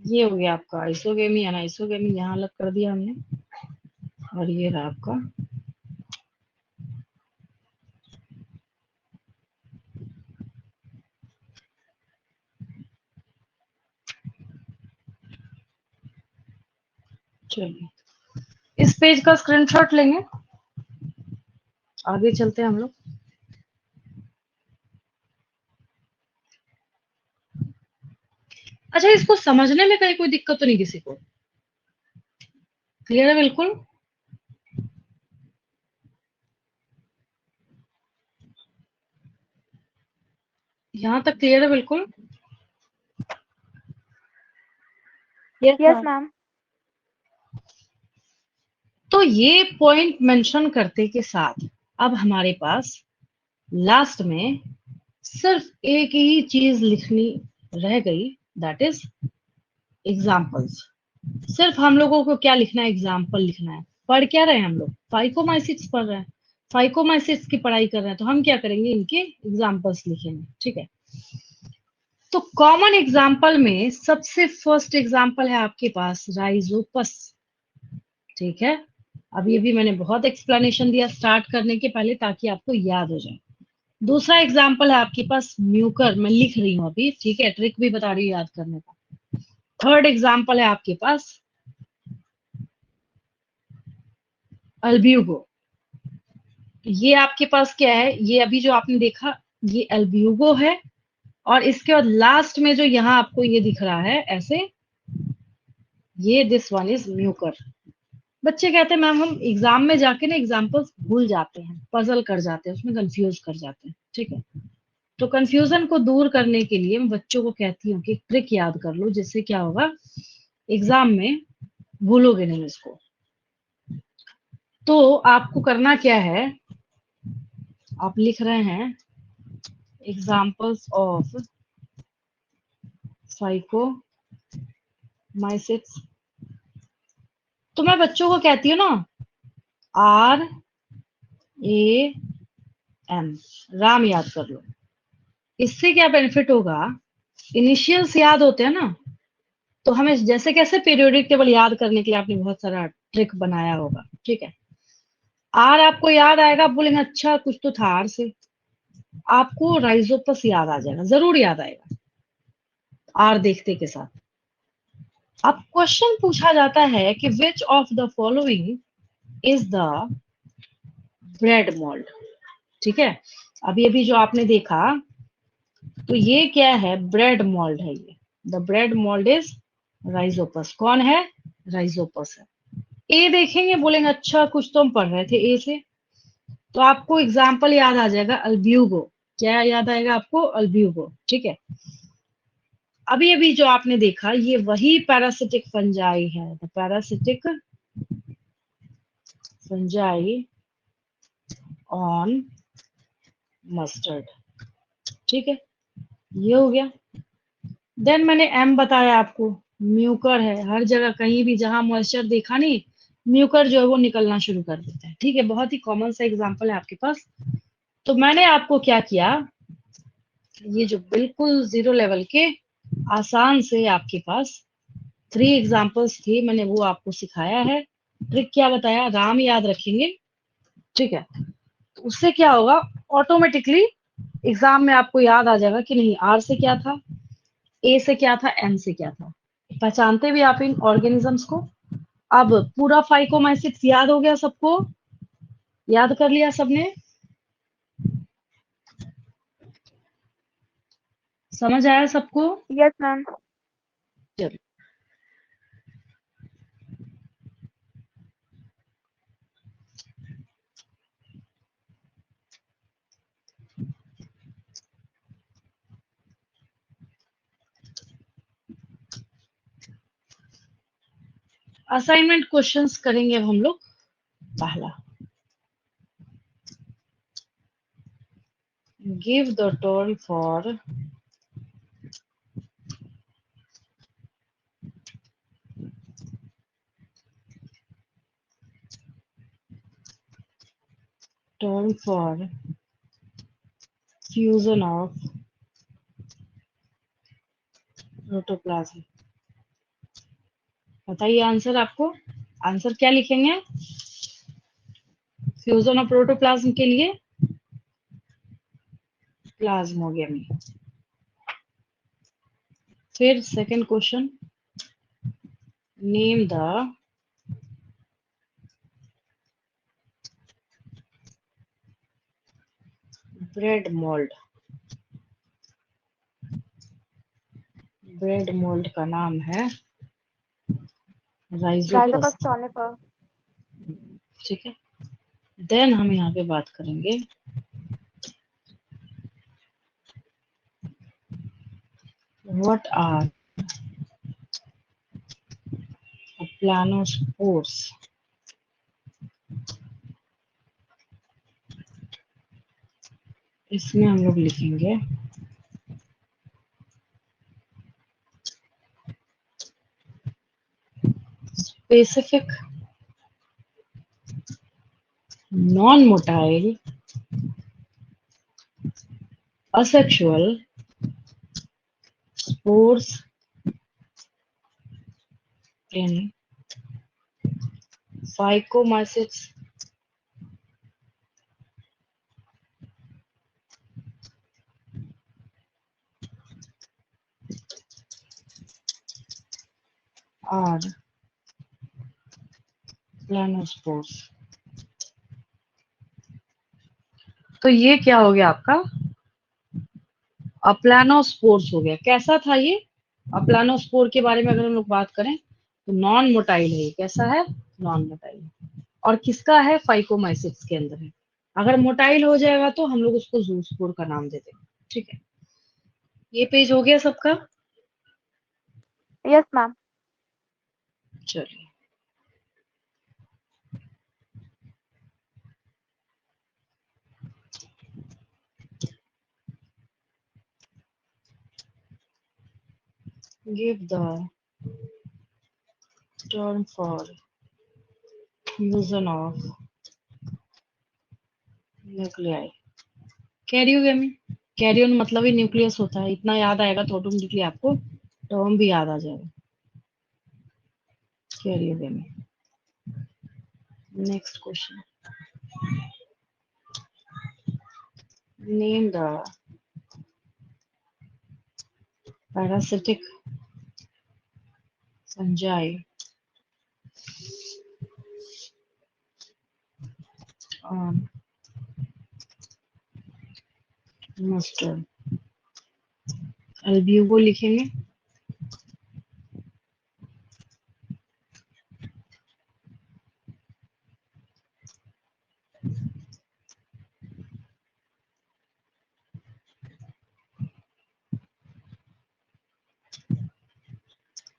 ये हो गया आपका आइसोगेमी अनाइसोगेमी, यहाँ अलग कर दिया हमने। और ये रहा आपका चलिए इस पेज का स्क्रीनशॉट लेंगे, आगे चलते हैं हम लोग। अच्छा, इसको समझने में कहीं कोई दिक्कत तो नहीं किसी को। क्लियर है बिल्कुल? यहाँ तक क्लियर है बिल्कुल? Yes yes ma'am. मैम। तो ये पॉइंट मेंशन करते के साथ अब हमारे पास लास्ट में सिर्फ एक ही चीज लिखनी रह गई, दैट इज एग्जाम्पल्स। सिर्फ हम लोगों को क्या लिखना है? एग्जाम्पल लिखना है। पढ़ क्या रहे हैं हम लोग? फाइकोमाइसिट्स पढ़ रहे हैं, फाइकोमाइसिट्स की पढ़ाई कर रहे हैं, तो हम क्या करेंगे? इनके एग्जाम्पल्स लिखेंगे। ठीक है, तो कॉमन एग्जाम्पल में सबसे फर्स्ट एग्जाम्पल है आपके पास राइजोपस। ठीक है, अब ये भी मैंने बहुत एक्सप्लेनेशन दिया स्टार्ट करने के पहले ताकि आपको याद हो जाए। दूसरा एग्जाम्पल है आपके पास म्यूकर, मैं लिख रही हूँ अभी, ठीक है, ट्रिक भी बता रही हूँ याद करने का। थर्ड एग्जाम्पल है आपके पास अल्ब्यूगो। ये आपके पास क्या है? ये अभी जो आपने देखा ये अल्ब्यूगो है, और इसके बाद लास्ट में जो यहाँ आपको ये दिख रहा है ऐसे, ये दिस वन इज म्यूकर। बच्चे कहते हैं मैम हम एग्जाम में जाके ना एग्जाम्पल्स भूल जाते हैं, पजल कर जाते हैं, उसमें कंफ्यूज कर जाते हैं। ठीक है, तो कंफ्यूजन को दूर करने के लिए मैं बच्चों को कहती हूँ कि ट्रिक याद कर लो, जिससे क्या होगा एग्जाम में भूलोगे नहीं इसको। तो आपको करना क्या है? आप लिख रहे हैं एग्जाम्पल्स ऑफ फाइकोमाइसिट्स। तो मैं बच्चों को कहती हूँ ना RAM, राम याद कर लो। इससे क्या बेनिफिट होगा? इनिशियल्स याद होते हैं ना, तो हमें जैसे कैसे पीरियोडिक टेबल याद करने के लिए आपने बहुत सारा ट्रिक बनाया होगा। ठीक है, आर आपको याद आएगा, आप बोलेंगे अच्छा कुछ तो था आर से, आपको राइजोपस याद आ जाएगा, जरूर याद आएगा आर देखते के साथ। अब क्वेश्चन पूछा जाता है कि which of the following is the bread mould. ठीक है, अभी अभी जो आपने देखा तो ये क्या है? ब्रेड मोल्ड है ये। The bread mould is Rhizopus. कौन है? राइजोपस है। ए देखेंगे, बोलेंगे अच्छा कुछ तो हम पढ़ रहे थे ए से, तो आपको एग्जाम्पल याद आ जाएगा अल्ब्यूगो। क्या याद आएगा आपको? अल्ब्यूगो। ठीक है, अभी अभी जो आपने देखा ये वही पैरासिटिक फंजाई है, the parasitic fungi on mustard. ठीक है, ये हो गया। देन मैंने एम बताया आपको, म्यूकर है, हर जगह कहीं भी जहां मॉइस्चर देखा नहीं, म्यूकर जो है वो निकलना शुरू कर देता है। ठीक है, बहुत ही कॉमन सा एग्जांपल है आपके पास। तो मैंने आपको क्या किया, ये जो बिल्कुल जीरो लेवल के आसान से आपके पास 3 एग्जांपल्स थे, मैंने वो आपको सिखाया है। ट्रिक क्या बताया? राम याद रखेंगे। ठीक है, तो उससे क्या होगा, ऑटोमेटिकली एग्जाम में आपको याद आ जाएगा कि नहीं आर से क्या था, ए से क्या था, एम से क्या था। पहचानते भी आप इन ऑर्गेनिजम्स को। अब पूरा फाइकोमाइसिट्स याद हो गया सबको? याद कर लिया सबने? समझ आया सबको? Yes ma'am. चलो, असाइनमेंट क्वेश्चंस करेंगे अब हम लोग। पहला, give the term for fusion of protoplasm. बताइए आंसर आपको। आंसर क्या लिखेंगे फ्यूजन ऑफ प्रोटोप्लाज्म के लिए? प्लाज्मोगेमी। फिर second question, name the bread mould. Bread mould का नाम है राइजोपस, टोनिफर। ठीक है। देन हम यहाँ पे बात करेंगे व्हाट आर प्लानोस्पोर्स। इसमें हम लोग लिखेंगे specific non motile asexual spores in phycomycetes are planospores। तो ये क्या हो गया आपका, अप्लानोस्पोर्स हो गया। कैसा था ये अप्लानोस्पोर के बारे में अगर हम लोग बात करें तो नॉन मोटाइल है। कैसा है, नॉन मोटाइल। और किसका है, फाइकोमाइसिट्स के अंदर है। अगर मोटाइल हो जाएगा तो हम लोग उसको जूस्पोर का नाम दे देंगे। ठीक है, ये पेज हो गया सबका। Yes ma'am. चलिए, give the term for fusion of nuclei। Karyogamy, karyon मतलब ही न्यूक्लियस होता है। इतना याद आएगा तो ऑटोमेटिकली आपको टर्म भी याद आ जाएगा, karyogamy. Next question, name the parasitic fungi on mustard। Albugo लिखेंगे।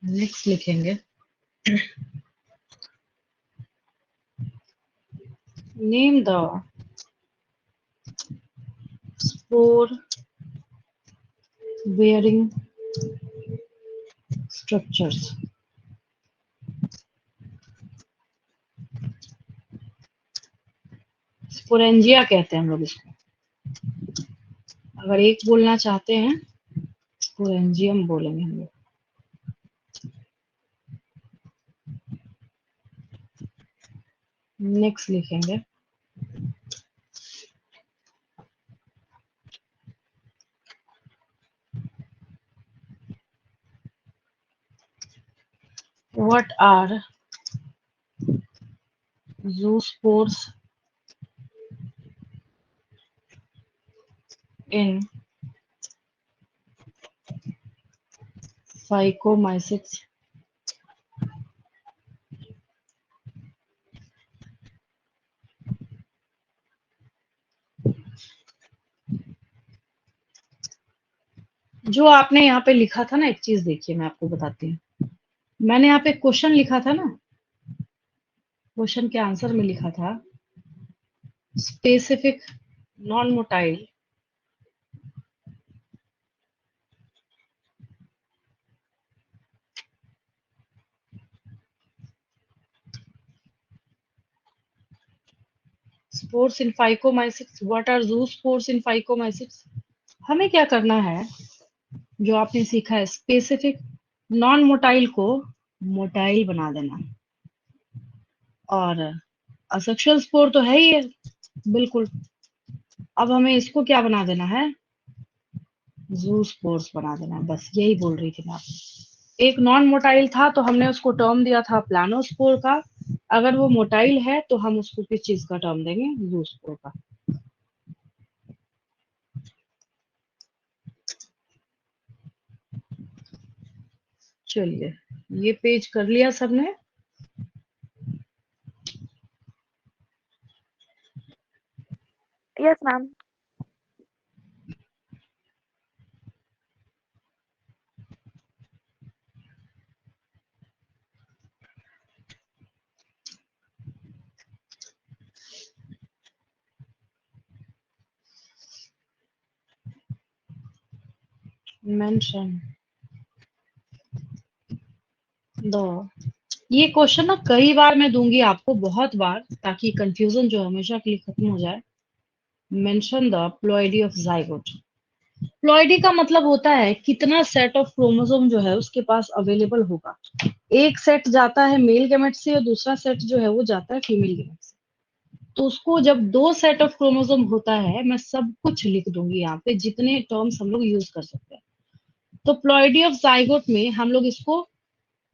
नेक्स्ट लिखेंगे name the spore bearing structures. Sporangia कहते हैं हम लोग इसको। अगर एक बोलना चाहते हैं स्पोरेंजियम बोलेंगे हम लोग। नेक्स्ट लिखेंगे what are zoospores in phycomycetes। जो आपने यहाँ पे लिखा था ना, एक चीज देखिए मैं आपको बताती हूँ। मैंने यहाँ पे क्वेश्चन लिखा था ना, क्वेश्चन के आंसर में लिखा था specific non motile spores in phycomycetes. What are zoospores in phycomycetes. हमें क्या करना है, जो आपने सीखा है स्पेसिफिक नॉन मोटाइल को मोटाइल बना देना। और असेक्सुअल स्पोर तो है ही है, बिल्कुल। अब हमें इसको क्या बना देना है, जूस्पोर्स बना देना है। बस यही बोल रही थी मैं आपको। एक नॉन मोटाइल था तो हमने उसको टर्म दिया था प्लानोस्पोर का। अगर वो मोटाइल है तो हम उसको किस चीज का टर्म देंगे, जूस्पोर का। चलिए, ये पेज कर लिया सबने। Yes, ma'am. mention the, ये क्वेश्चन ना कई बार मैं दूंगी आपको, बहुत बार, ताकि कंफ्यूजन जो है हमेशा के लिए खत्म हो जाए। Mention the ploidy of zygote. Ploidy का मतलब होता है कितना सेट ऑफ क्रोमोसोम जो है उसके पास अवेलेबल होगा। एक सेट जाता है मेल गैमेट से और दूसरा सेट जो है वो जाता है फीमेल गैमेट से। तो उसको जब दो सेट ऑफ क्रोमोसोम होता है, मैं सब कुछ लिख दूंगी यहाँ पे, जितने टर्म्स हम लोग यूज कर सकते हैं। तो प्लॉइडी ऑफ जाइगोट में हम लोग इसको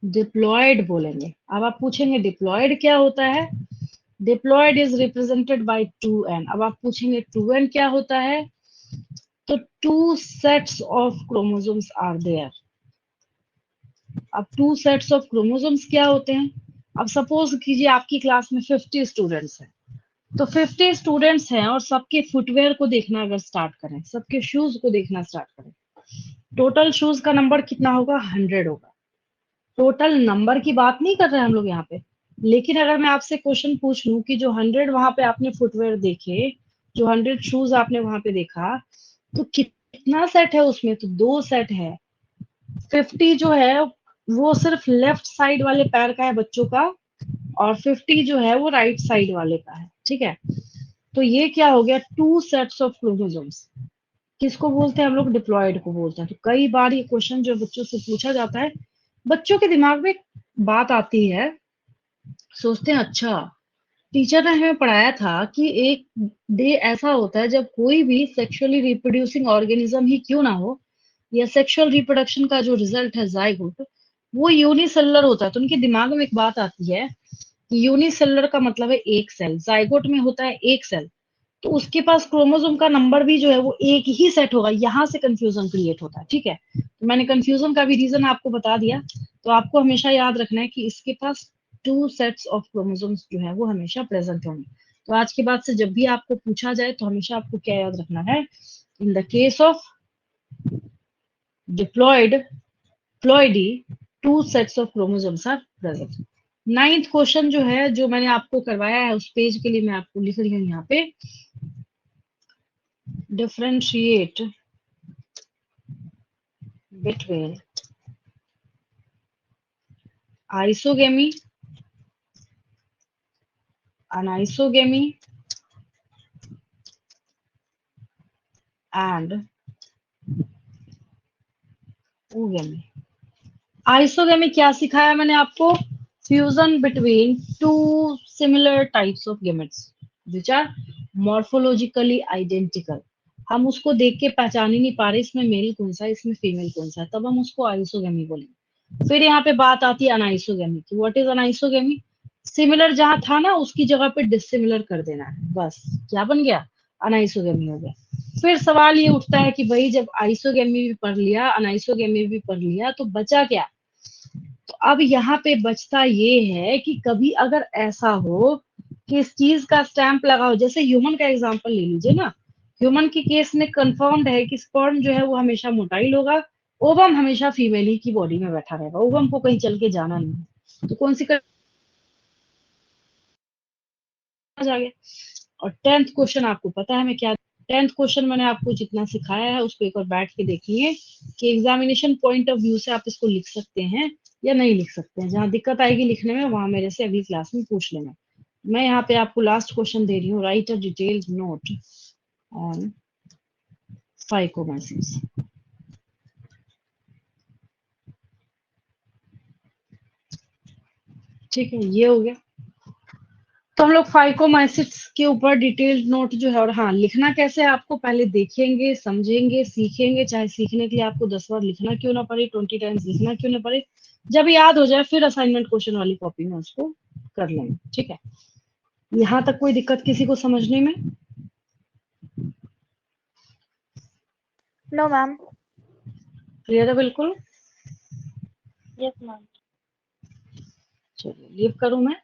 डिप्लॉयड बोलेंगे। अब आप पूछेंगे डिप्लॉयड क्या होता है। Diploid is represented by 2n। अब आप पूछेंगे 2n क्या होता है, तो two sets of chromosomes are there. अब टू सेट्स ऑफ क्रोमोसोम्स क्या होते हैं। अब सपोज कीजिए आपकी क्लास में 50 स्टूडेंट्स हैं, तो 50 स्टूडेंट्स हैं और सबके फुटवेयर को देखना अगर स्टार्ट करें, सबके शूज को देखना स्टार्ट करें, टोटल शूज का नंबर कितना होगा, 100 होगा। टोटल नंबर की बात नहीं कर रहे हैं हम लोग यहाँ पे। लेकिन अगर मैं आपसे क्वेश्चन पूछ लूं कि जो 100 वहां पे आपने फुटवेयर देखे, जो 100 शूज आपने वहां पे देखा, तो कितना सेट है उसमें, तो दो सेट है। 50 जो है वो सिर्फ लेफ्ट साइड वाले पैर का है बच्चों का, और 50 जो है वो राइट साइड वाले का है। ठीक है, तो ये क्या हो गया, टू सेट्स ऑफ क्रोमोसोम्स। किसको बोलते हैं हम लोग, डिप्लॉयड को बोलते हैं। तो कई बार ये क्वेश्चन जो बच्चों से पूछा जाता है, बच्चों के दिमाग में एक बात आती है, सोचते हैं अच्छा टीचर ने हमें पढ़ाया था कि एक डे ऐसा होता है जब कोई भी सेक्सुअली रिप्रोड्यूसिंग ऑर्गेनिज्म ही क्यों ना हो, या सेक्सुअल रिप्रोडक्शन का जो रिजल्ट है जाइगोट, वो यूनिसेलुलर होता है। तो उनके दिमाग में एक बात आती है कि यूनिसेलुलर का मतलब है एक सेल, जाइगोट में होता है एक सेल, तो उसके पास क्रोमोसोम का नंबर भी जो है वो एक ही सेट होगा। यहाँ से कंफ्यूजन क्रिएट होता है। ठीक है, तो मैंने कंफ्यूजन का भी रीजन आपको बता दिया। तो आपको हमेशा याद रखना है कि इसके पास टू सेट्स ऑफ क्रोमोसोम्स जो है वो हमेशा प्रेजेंट होंगे। तो आज के बाद से जब भी आपको पूछा जाए तो हमेशा आपको क्या याद रखना है, in the case of diploid ploidy, two sets of chromosomes are present. Ninth question जो है, जो मैंने आपको करवाया है उस पेज के लिए मैं आपको लिख रही हूँ यहाँ पे, differentiate between isogamy, anisogamy and oogamy. Isogamy क्या सिखाया मैंने आपको, fusion between two similar types of gametes which are morphologically identical. हम उसको देख के पहचान ही नहीं पा रहे इसमें मेल कौन सा है इसमें फीमेल कौन सा है, तब हम उसको आइसोगेमी बोलेंगे। फिर यहाँ पे बात आती है अनाइसोगेमी की। व्हाट इज अनाइसोगेमी, सिमिलर जहां था ना उसकी जगह पे डिसिमिलर कर देना है, बस क्या बन गया, अनाइसोगेमी हो गया। फिर सवाल ये उठता है कि भाई जब आइसोगेमी भी पढ़ लिया अनाइसोगेमी भी पढ़ लिया तो बचा क्या। तो अब यहाँ पे बचता ये है कि कभी अगर ऐसा हो कि इस चीज का स्टैंप लगा हो, जैसे ह्यूमन का एग्जांपल ले लीजिए ना, ह्यूमन की केस में कंफर्म्ड है कि स्पर्म जो है वो हमेशा मोटाइल होगा, ओवम हमेशा फीमेल ही की बॉडी में बैठा रहेगा, ओवम को कहीं चल के जाना नहीं है। तो कौन सी आ गया। और 10th क्वेश्चन आपको पता है मैं क्या, 10th क्वेश्चन मैंने आपको जितना सिखाया है उसको एक बार बैठ के देखिए कि एग्जामिनेशन पॉइंट ऑफ व्यू से आप इसको लिख सकते हैं या नहीं लिख सकते हैं। जहां दिक्कत आएगी लिखने में वहां मेरे से अगली क्लास में पूछ लेना। मैं यहाँ पे आपको लास्ट क्वेश्चन दे रही हूँ, write a detailed note on phycomycetes. ठीक है, ये हो गया। तो हम लोग फाइकोमाइसिट्स के ऊपर डिटेल्ड नोट जो है, और हाँ लिखना कैसे है आपको पहले देखेंगे समझेंगे सीखेंगे, चाहे सीखने के लिए आपको 10 बार लिखना क्यों ना पड़े, 20 टाइम्स लिखना क्यों ना पड़े, जब याद हो जाए फिर असाइनमेंट क्वेश्चन वाली कॉपी में उसको कर लेंगे। ठीक है, यहाँ तक कोई दिक्कत किसी को समझने में? No, ma'am. क्लियर है बिल्कुल? Yes, ma'am. चलिए लीव करूं मैं?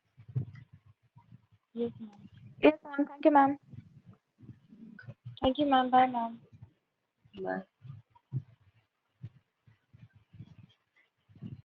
Yes, ma'am. Yes, ma'am. Thank you, ma'am. Thank you ma'am, bye ma'am. Bye.